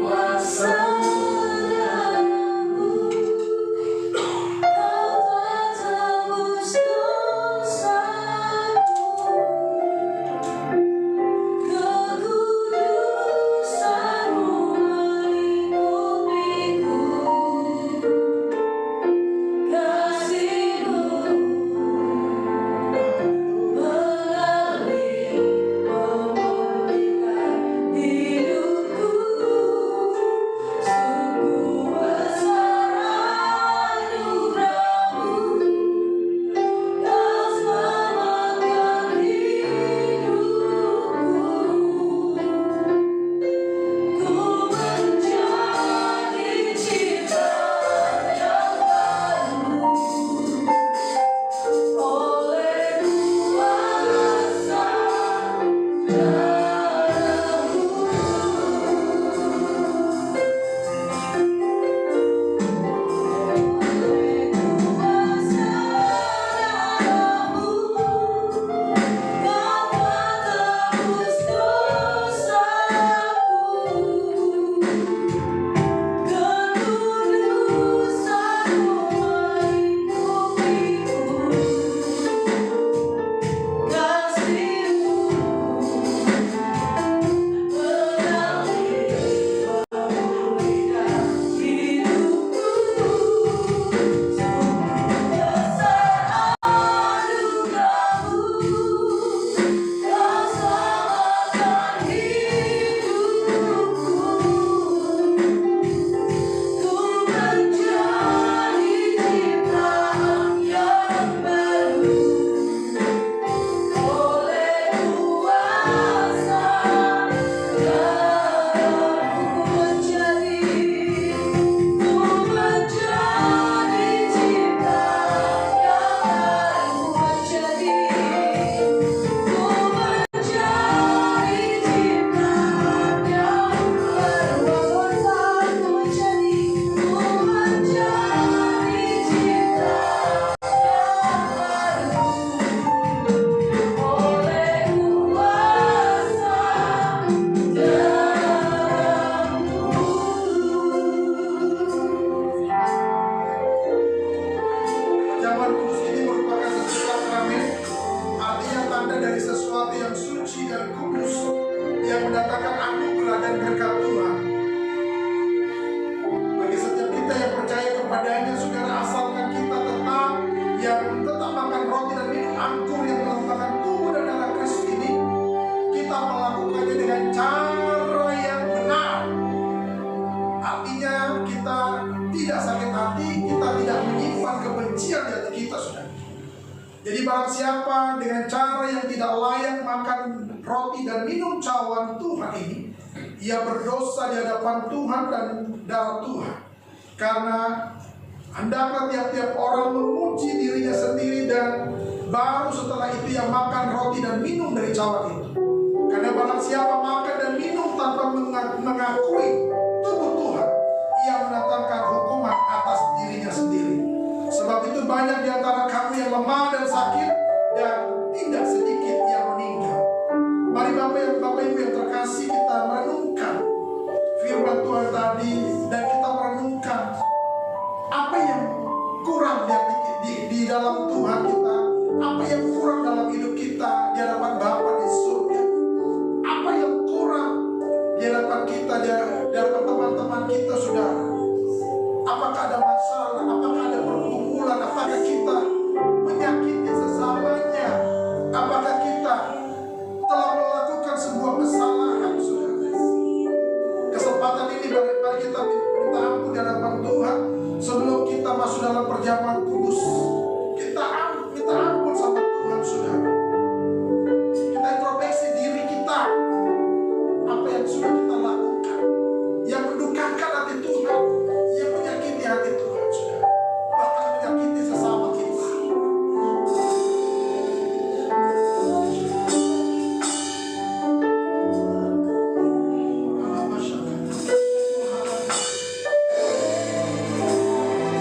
Kuasa tanda dari sesuatu yang suci dan kudus yang mendatangkan anugerah dan berkat Tuhan. Bagi setiap kita yang percaya kepadanya, saudara, asalkan kita tetap makan roti dan minum anggur yang melambangkan tubuh dan darah Kristus ini, kita melakukannya dengan cara yang benar. Artinya kita tidak sakit hati, kita tidak menyimpan kebencian di hati kita, saudara. Jadi barang siapa dengan cara yang tidak layak makan roti dan minum cawan Tuhan ini, ia berdosa di hadapan Tuhan dan darah Tuhan. Karena hendaklah tiap-tiap orang memuji dirinya sendiri, dan baru setelah itu ia makan roti dan minum dari cawan itu. Karena barang siapa makan dan minum tanpa mengakui tubuh Tuhan, ia mendatangkan hukuman atas dirinya sendiri. Sebab itu banyak di antara kamu yang lemah dan sakit, dan tidak sedikit yang meninggal. Mari Bapak Ibu yang terkasih, kita merenungkan firman Tuhan tadi, dan kita merenungkan apa yang kurang di dalam Tuhan kita, apa yang kurang dalam hidup kita di hadapan Bapa di surga, apa yang kurang di hadapan kita, di hadapan teman-teman kita, saudara. Apakah ada masalah, apakah ada pergumulan, apakah kita menyakiti sesamanya, apakah kita telah melakukan sebuah kesalahan, saudara. Kesempatan ini mari kita minta ampun di hadapan Tuhan sebelum kita masuk dalam perjamuan kudus. Kita minta ampun sama Tuhan, saudara. Kita introspeksi diri kita, apa yang sudah kita lakukan yang mendukakan hati Tuhan, yang menyakiti hati Tuhan, saudara, bahkan menyakiti sesama kita.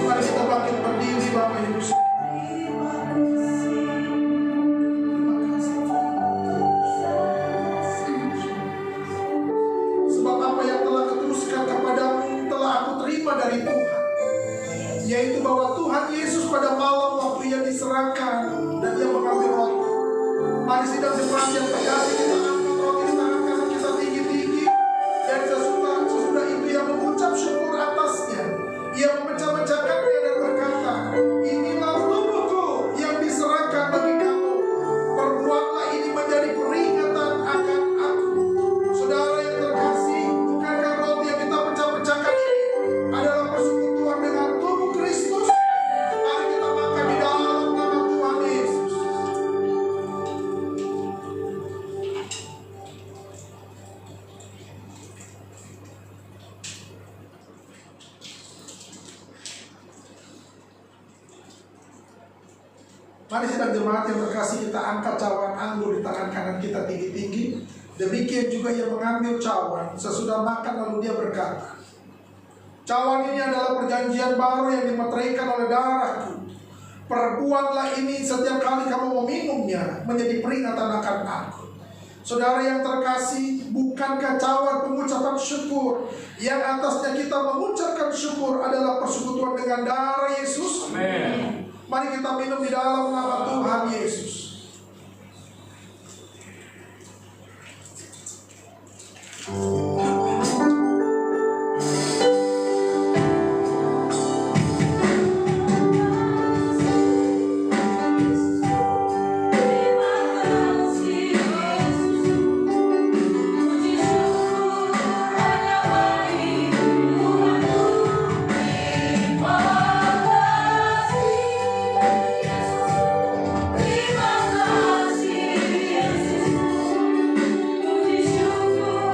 Mari kita bangkit berdiri, Bapak Ibu. Sebab apa yang telah kuteruskan kepadamu telah aku terima dari Tuhan, yaitu bahwa Tuhan Yesus pada malam waktu ia diserahkan dan ia mengambil roti. Mari sidang jemaat yang terkasih, kita angkat roti di tangan kanan kita tinggi-tinggi, dan sesudah itu ia mengucap syukur atasnya. Ia memecah-mecahkannya dan berkata, inilah tubuhku yang diserahkan bagi kamu. Perbuatlah ini menjadi peringatan akan aku. Saudara yang terkasih, bukankah roti yang kita pecah-pecahkan ini adalah persekutuan dengan tubuh Kristus? Mari kita makan di dalam nama Tuhan Yesus. Mari sidang jemaat yang terkasih, kita angkat cawan anggur di tangan kanan kita tinggi-tinggi. Demikian juga ia mengambil cawan sesudah makan, lalu dia berkata, cawan ini adalah perjanjian baru yang dimeteraikan oleh darahku. Perbuatlah ini setiap kali kamu meminumnya menjadi peringatan akan aku. Saudara yang terkasih, bukankah cawan pengucapan syukur yang atasnya kita mengucapkan syukur adalah persekutuan dengan darah Yesus? Amin. Mari kita minum di dalam nama Tuhan Yesus. Terima kasih Yesus, puji syukur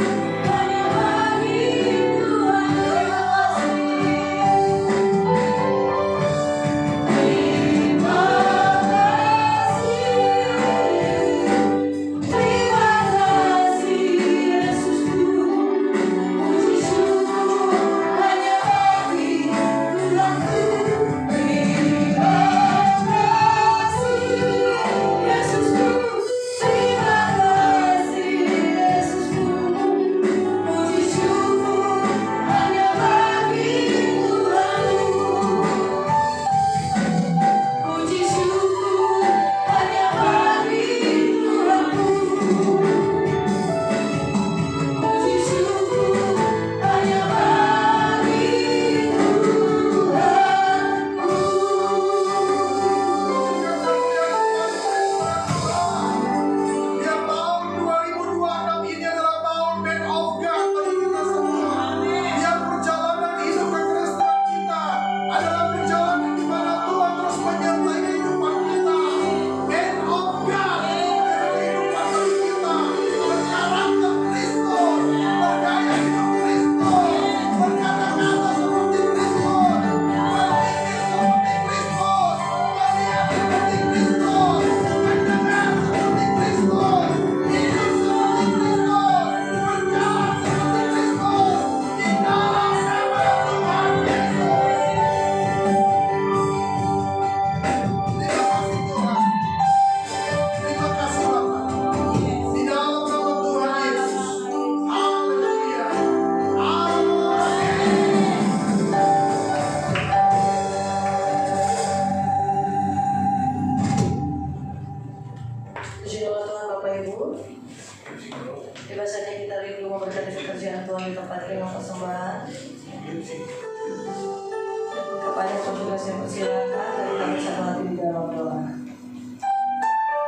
saya persilakan dari kami satu hati di dalam doa.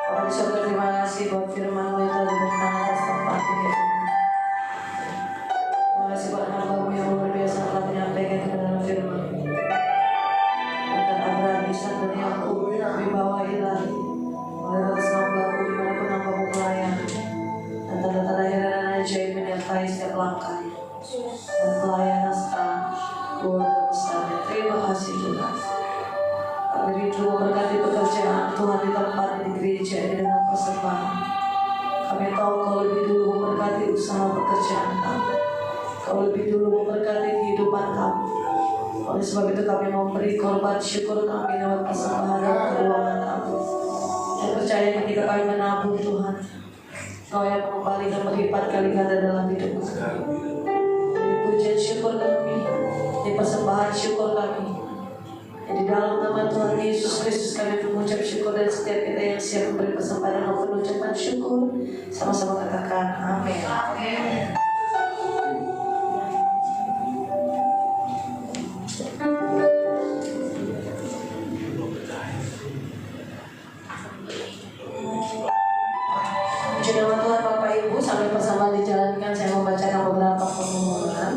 Bapak di surga, terima kasih buat firman-Mu yang telah diberikan atas tempat ini. Terima kasih buat hamba-Mu yang luar biasa telah menyampaikan kebenaran firman. Agar Abraham, Ishak dan Yakub dibawa ilahi oleh atas nama-Mu dimanapun hamba-Mu melayani, dan tanda-tanda heran dan ajaib menyertai setiap langkahnya dan pelayanan sekarang keluarga besarnya. Terima kasih Tuhan. Kami rindu memberkati pekerjaan Tuhan di tempat di gereja ini dengan persembahan. Kami tahu Kau lebih dulu memberkati usaha pekerjaan kami. Kau lebih dulu memberkati kehidupan kami. Oleh sebab itu kami memberi korban syukur kami lewat persembahan dan keuangan kami. Dan percaya ketika kami menabur Tuhan, Kau yang mengembalikan berlipat kali ganda dalam hidup kami. Di pujian syukur kami, di persembahan syukur kami, di dalam nama Tuhan Yesus Kristus kami mengucap syukur, dan setiap kita yang siap memberi persembahan maupun ucapan syukur sama-sama katakan amin. Amin. Puji nama Tuhan. Bapak Ibu, sambil persembahan dijalankan, saya membacakan beberapa permohonan.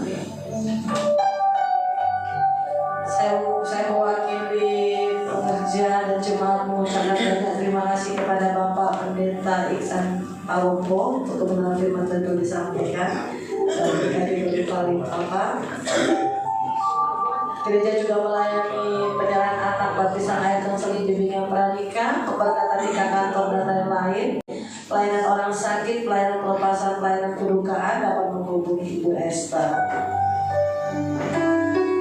Saya mewakili pengerja dan jemaat mengucapkan banyak terima kasih kepada Bapak Pendeta Iksan Pawombo untuk kebenaran firman tentu disampaikan dan diberi paling apa. Gereja juga melayani penyerahan anak, baptisan air konseling, bimbingan pranikah, pemberkatan nikah kantor dan lain-lain, pelayanan orang sakit, pelayanan pelepasan, pelayanan kedukaan. Dapat menghubungi Ibu Esther.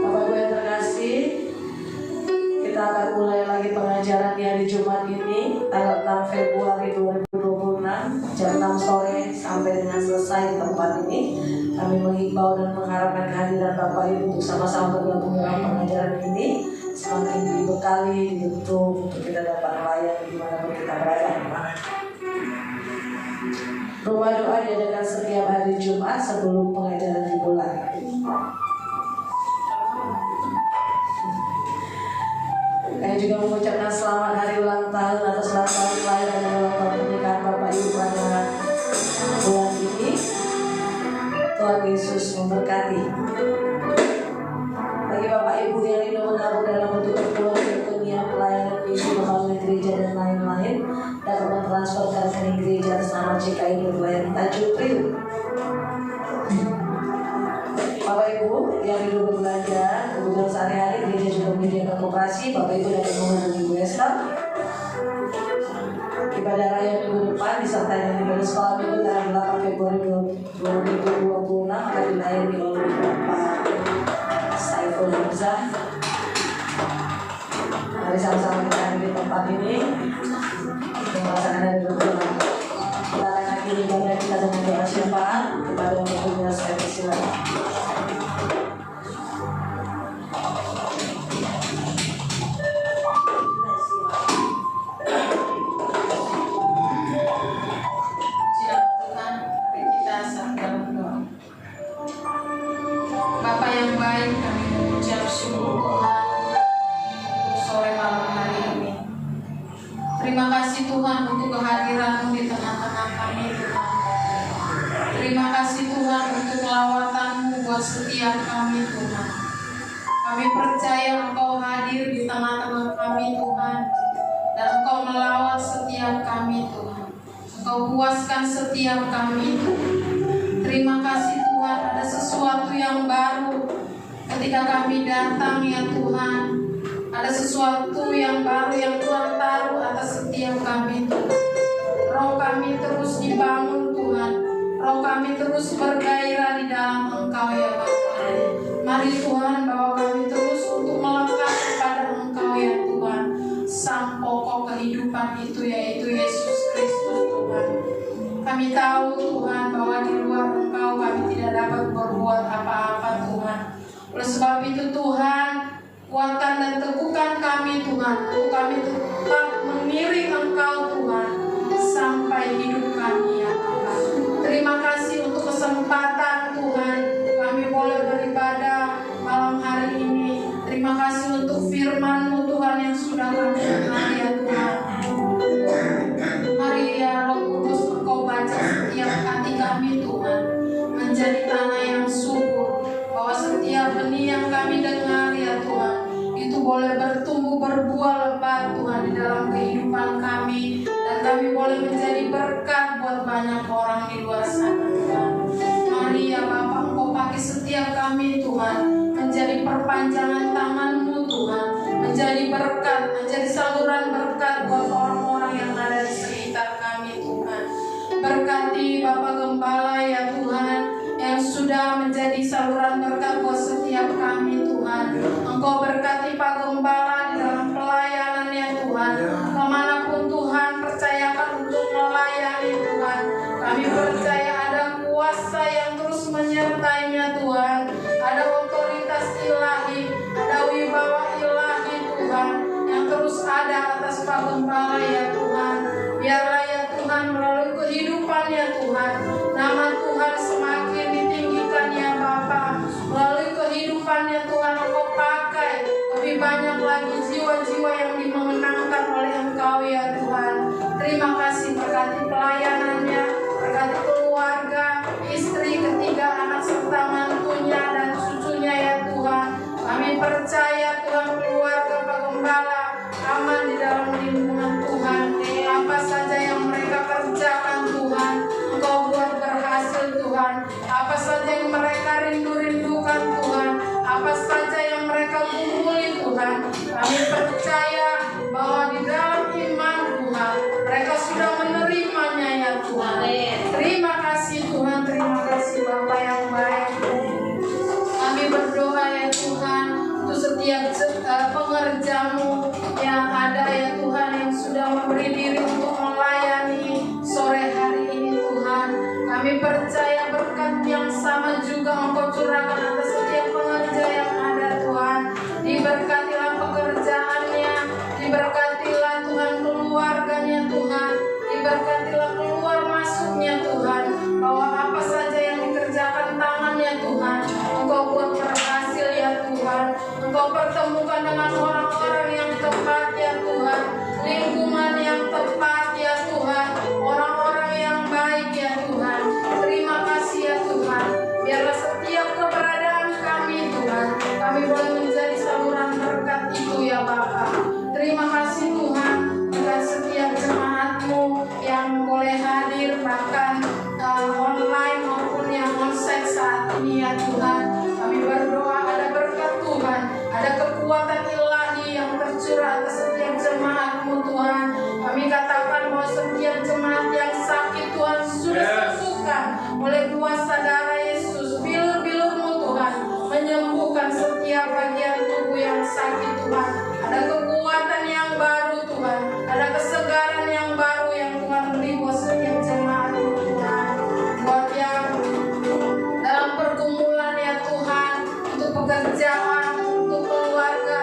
Bapak Ibu yang terkasih, kita akan mulai lagi pengajaran di hari Jumat ini tanggal 6 Februari 2026 jam 6 sore sampai dengan selesai di tempat ini. Kami mengimbau dan mengharapkan kehadiran Bapak Ibu untuk sama-sama bergabung dalam pengajaran ini, semakin dibekali, dibentuk untuk kita dapat melayani dimanapun kita berada. Rumah doa diadakan setiap hari Jumat sebelum pengajaran dimulai. Saya juga mengucapkan selamat hari ulang tahun atas ulang tahun kelahiran dan ulang tahun pernikahan Bapak Ibu pada bulan ini. Tuhan Yesus memberkati. Bagi Bapak Ibu yang rindu menabur dalam bentuk berpulang berikutnya, pelayanan misi melalui gereja dan lain-lain, dapat mentransferkan rekening gereja atas nama JKI Pelayanan Tanjung Priok. Bapak Ibu yang rindu berbelanja kebutuhan sehari-hari, gereja juga menyediakan koperasi. Bapak Ibu dapat menghubungi Ibu Esther. Ibadah raya minggu depan disertai dengan ibadah sekolah minggu tanggal 8 Februari 2026 akan dilayani oleh Bapak Saiful Hamzah. Mari sama-sama kita hadir di tempat ini untuk melaksanakan hari berpulang. Kita akan akhiri ibadah kita dengan doa syafaat kepada yang berpunya. Saya persilakan. Bapa yang baik, kami mengucap syukur Tuhan untuk sore malam hari ini. Terima kasih Tuhan untuk kehadiran-Mu di tengah-tengah kami Tuhan. Terima kasih Tuhan untuk lawatan-Mu buat setiap kami Tuhan. Kami percaya Engkau hadir di tengah-tengah kami Tuhan, dan Engkau melawat setiap kami Tuhan. Engkau puaskan setiap kami Tuhan. Terima kasih Tuhan, ada sesuatu yang baru ketika kami datang ya Tuhan. Ada sesuatu yang baru yang Tuhan taruh atas setiap kami Tuhan. Roh kami terus dibangun Tuhan. Roh kami terus bergairah di dalam Engkau ya Bapa. Mari Tuhan bawa kami terus untuk melekat kepada Engkau ya Tuhan. Sang pokok kehidupan itu yaitu Yesus Kristus Tuhan. Kami tahu Tuhan bahwa di luar Engkau kami tidak dapat berbuat apa-apa Tuhan. Oleh sebab itu Tuhan, kuatkan dan teguhkan kami Tuhan, untuk kami tetap mengiring Engkau Tuhan sampai hidup kami ya Bapa. Terima kasih untuk kesempatan Tuhan kami boleh beribadah malam hari ini. Terima kasih untuk firman-Mu sudah kami dengar ya Tuhan. Mari ya Roh Kudus Engkau baca setiap hati kami Tuhan, menjadi tanah yang subur, bahwa setiap benih yang kami dengar ya Tuhan, itu boleh bertumbuh berbuah lebat Tuhan di dalam kehidupan kami, dan kami boleh menjadi berkat buat banyak orang di luar sana Tuhan. Mari ya Bapa, Engkau pakai setiap kami Tuhan, menjadi perpanjangan tangan-Mu Tuhan, menjadi berkat, menjadi saluran berkat buat orang-orang yang ada di sekitar kami Tuhan. Berkati Bapak Gembala ya Tuhan, yang sudah menjadi saluran berkat buat setiap kami Tuhan. Engkau berkati Pak Gembala di dalam pelayanannya Tuhan, kemanapun Tuhan percayakan untuk melayani Tuhan. Kami percaya ada kuasa yang terus menyertainya Tuhan, ada otoritas ilahi, ada wibawa ilahi Tuhan yang terus ada atas Pak Gembala ya Tuhan. Biarlah ya Tuhan melalui kehidupannya Tuhan, nama Tuhan semakin ditinggikan ya Bapa. Melalui kehidupannya Tuhan Engkau pakai lebih banyak lagi jiwa-jiwa yang dimenangkan oleh Engkau ya Tuhan. Terima kasih, berkati pelayanannya, berkati keluarga, istri, ketiga anak serta mantunya dan cucunya ya Tuhan. Kami percaya Tuhan keluarga Pak Gembala aman di dalam lindungan Tuhan. Apa saja yang mereka kerjakan Tuhan, Engkau buat berhasil Tuhan. Apa saja yang mereka rindu-rindukan Tuhan, apa saja yang mereka kumpuli Tuhan, kami percaya bahwa di dalam iman Tuhan mereka sudah menerimanya ya Tuhan. Terima kasih Tuhan, terima kasih Bapa yang baik. Kami berdoa ya Tuhan untuk setiap pengerjamu yang ada ya Tuhan, yang sudah memberi diri untuk melayani sore hari ini Tuhan. Kami percaya berkat yang sama juga Engkau curahkan atas setiap pengerja yang ada Tuhan. Diberkatilah pekerjaannya, diberkatilah Tuhan keluarganya Tuhan, diberkatilah keluar masuknya Tuhan, bahwa apa saja yang dikerjakan tangannya Tuhan Engkau buat berhasil ya Tuhan. Engkau pertemukan dengan orang-orang yang tepat ya Tuhan, lingkungan yang tepat ya Tuhan, orang-orang yang baik ya Tuhan. Terima kasih ya Tuhan. Biarlah setiap keberadaan kami Tuhan, kami boleh menjadi saluran berkat itu ya Bapa. Terima kasih Tuhan atas setiap jemaat-Mu yang boleh hadir, bahkan online maupun yang onsite saat ini ya Tuhan. Kami berdoa ada berkat Tuhan, ada kekuatan ilahi yang tercurah atas setiap jemaat-Mu Tuhan. Kami katakan bahwa setiap jemaat yang sakit Tuhan sudah sembuhkan oleh kuasa darah Yesus. Bilur-bilur-Mu Tuhan menyembuhkan setiap bagian tubuh yang sakit Tuhan. Ada kekuatan yang baru Tuhan, ada kesegaran yang baru yang Tuhan beri buat setiap jemaat-Mu Tuhan. Buat yang dalam pergumulan ya Tuhan, untuk pekerjaan, untuk keluarga,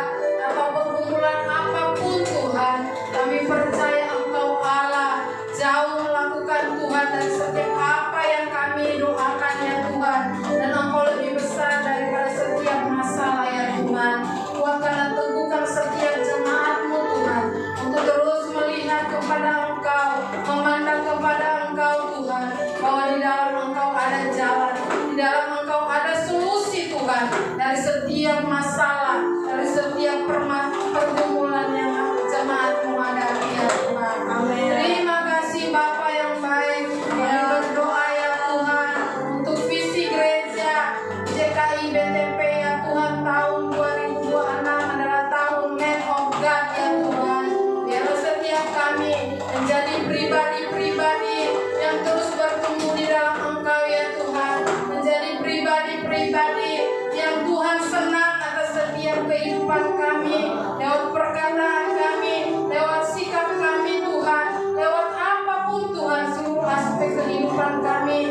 atau pergumulan apapun Tuhan, kami percaya Engkau Allah jauh melakukan Tuhan dari setiap apa yang kami doakan ya Tuhan, dan Engkau lebih besar daripada setiap masalah ya Tuhan. Kuatkan dan teguhkan setiap jemaat-Mu Tuhan, untuk terus melihat kepada Engkau, memandang kepada Engkau Tuhan, bahwa di dalam Engkau ada jalan, di dalam Engkau ada solusi Tuhan, dari setiap masalah, dari setiap pergumulan yang jemaat-Mu hadapi ya Tuhan. Amin. Terima kasih Bapa yang baik. Kami berdoa ya Tuhan untuk visi gereja JKI BTP ya Tuhan, tahun 2026 adalah tahun Man of God ya Tuhan. Biarlah setiap kami menjadi pribadi-pribadi yang terus bertumbuh di dalam Engkau ya Tuhan, menjadi pribadi-pribadi yang Tuhan senang atas setiap kehidupan kami, lewat perkataan kami, lewat sikap kami Tuhan, lewat apapun Tuhan, seluruh aspek kehidupan kami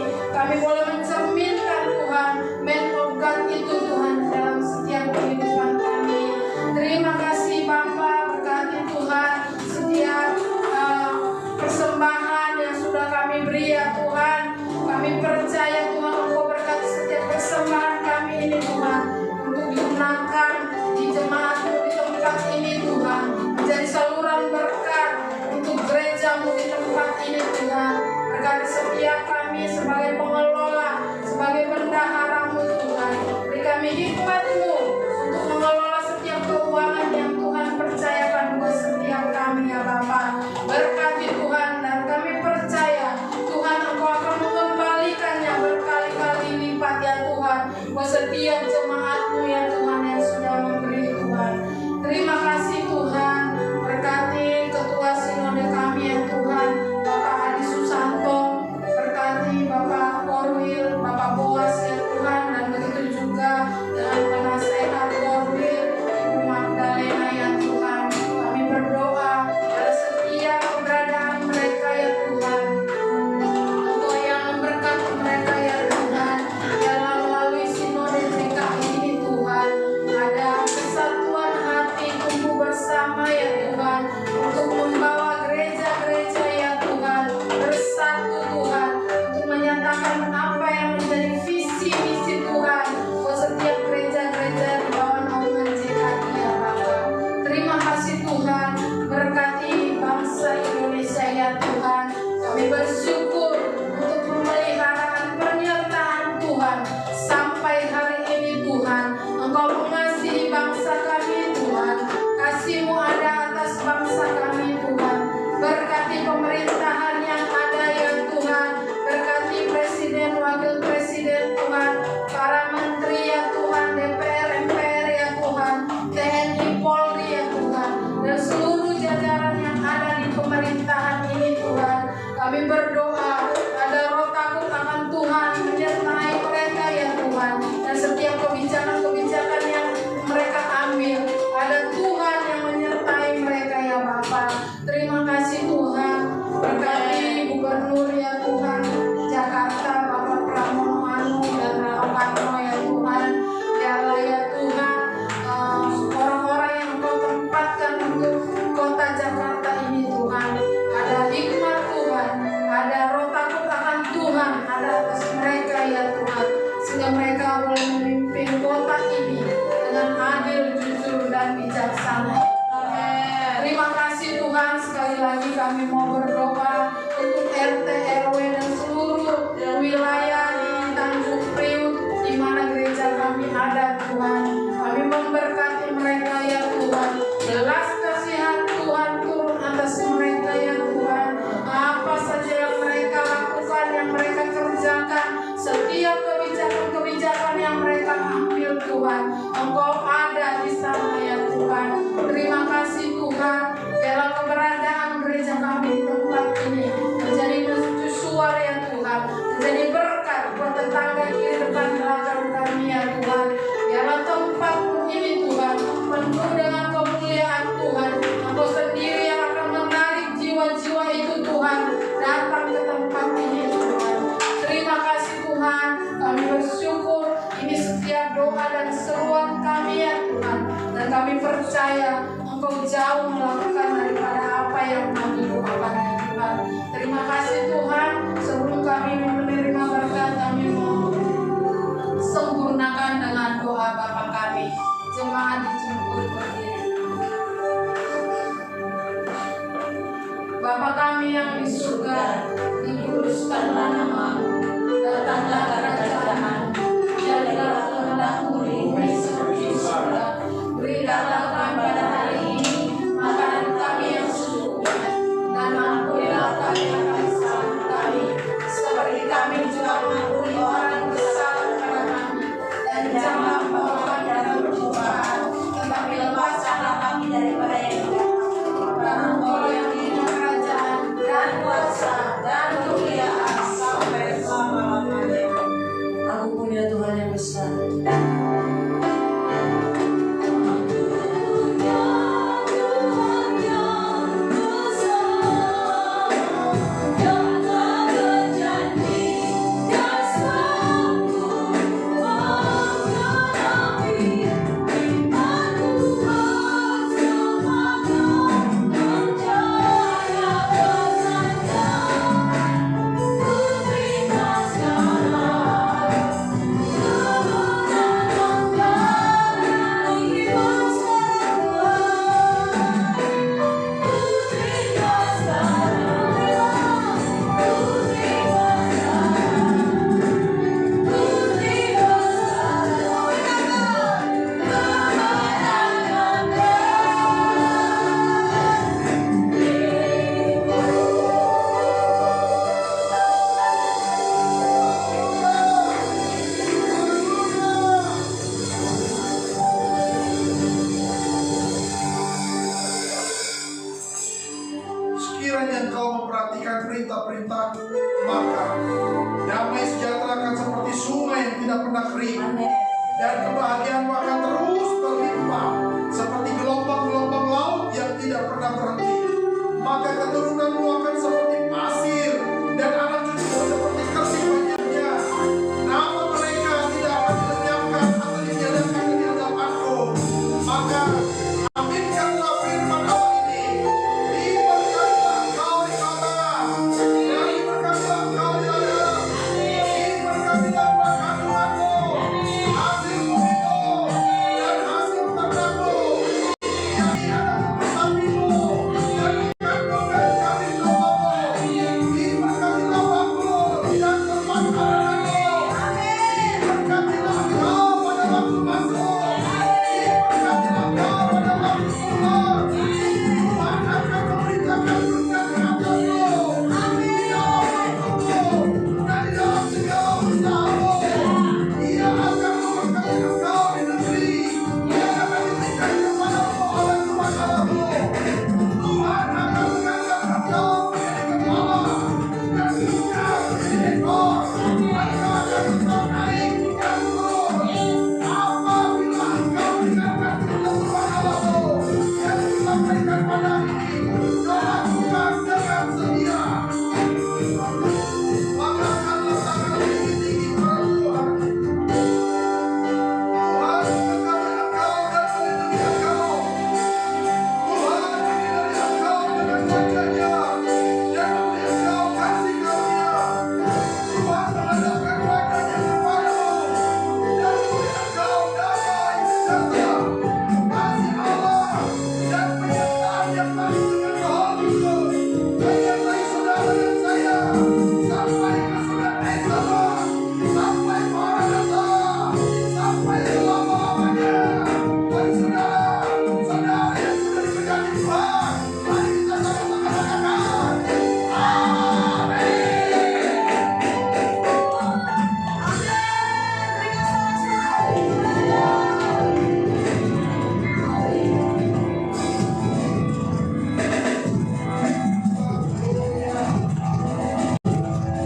boleh mencerminkan Tuhan Man of God itu Tuhan dalam setiap kehidupan kami. Terima kasih Bapa, berkati Tuhan setiap persembahan yang sudah kami beri ya Tuhan, berdoa pada setiap keberadaan mereka ya Tuhan. Engkau yang memberkati mereka ya Tuhan. Dalam melalui sinode GKI ini Tuhan, ada kesatuan hati tumbuh bersama ya Tuhan, untuk membawa gereja-gereja ya Tuhan bersatu Tuhan, untuk menyatakan apa yang menjadi visi misi Tuhan buat setiap gereja-gereja di bawah naungan GKI ya Bapa. Terima kasih Tuhan, berkati bangsa Indonesia ya Tuhan. Kami bersyukur untuk pemeliharaan penyertaan Tuhan sampai hari ini Tuhan. Engkau mengasihi bangsa kami Tuhan, kasih-Mu ada atas bangsa kami Tuhan. Berkati pemerintahan yang ada ya Tuhan, berkati presiden, wakil presiden Tuhan, para menteri ya Tuhan, DPR, MPR ya Tuhan, TNI, Polri ya Tuhan, dan seluruh jajaran yang ada di pemerintahan ini Tuhan. Kami berdoa ada roh takut akan Tuhan menyertai mereka ya Tuhan, dan setiap kebijakan-kebijakan yang mereka ambil, ada Tuhan yang menyertai mereka ya Bapa. Terima kasih Tuhan, berkati gubernur ya Tuhan Jakarta, Bapak Pramono Anung dan Pak Karno ya Tuhan. Biarlah ya Tuhan orang-orang yang Kau tempatkan untuk kota Jakarta ini Tuhan, ada hikmat Tuhan, ada roh takut akan Tuhan ada atas mereka ya Tuhan, sehingga mereka boleh memimpin kota ini dengan adil, jujur dan bijaksana. Terima kasih Tuhan, sekali lagi kami mau berdoa untuk RT, RW dan seluruh wilayah di Tanjung Priuk di mana gereja kami ada Tuhan. Kami memberkati mereka ya Tuhan. Belas kasihan Tuhan turun atas mereka ya Tuhan. Apa saja yang mereka lakukan, yang mereka kerjakan, setiap kebijakan-kebijakan yang mereka ambil Tuhan, Engkau ada di sana ya Tuhan. Terima kasih Tuhan, dalam keberadaan gereja kami di tempat ini menjadi mercusuar ya Tuhan, menjadi berkat buat tetangga kiri depan belakang kami ya Tuhan. Biarlah tempat ini Tuhan penuh dengan kemuliaan Tuhan. Engkau sendiri yang akan menarik jiwa-jiwa itu Tuhan datang ke tempat ini Tuhan. Terima kasih Tuhan, kami bersyukur ini setiap doa dan seruan kami ya Tuhan, dan kami percaya Engkau jauh melakukan daripada apa yang kami doakan ya Tuhan. Terima kasih Tuhan, sebelum kami menerima berkat kami sempurnakan dengan doa Bapa kami. Jemaat dijemput berdiri. Bapa kami yang di surga, dikuduskanlah nama-Mu, datanglah kerajaan-Mu, jadilah kehendak-Mu di bumi seperti di surga. Berikanlah kami pada hari ini makanan kami yang secukupnya, dan ampunilah kami akan kesalahan kami, seperti kami juga mengampuni orang yang bersalah kepada kami, dan janganlah membawa kami dalam pencobaan, tetapi lepaskanlah kami daripada yang jahat. Karena Engkau yang punya kerajaan dan kuasa dan kemuliaan sampai selama-lamanya. Aku punya Tuhan yang besar. Sekiranya engkau memperhatikan perintah-perintahku, maka damai sejahtera akan seperti sungai yang tidak pernah kering, dan kebahagiaanmu akan terus berlimpah seperti gelombang-gelombang laut yang tidak pernah pernah berhenti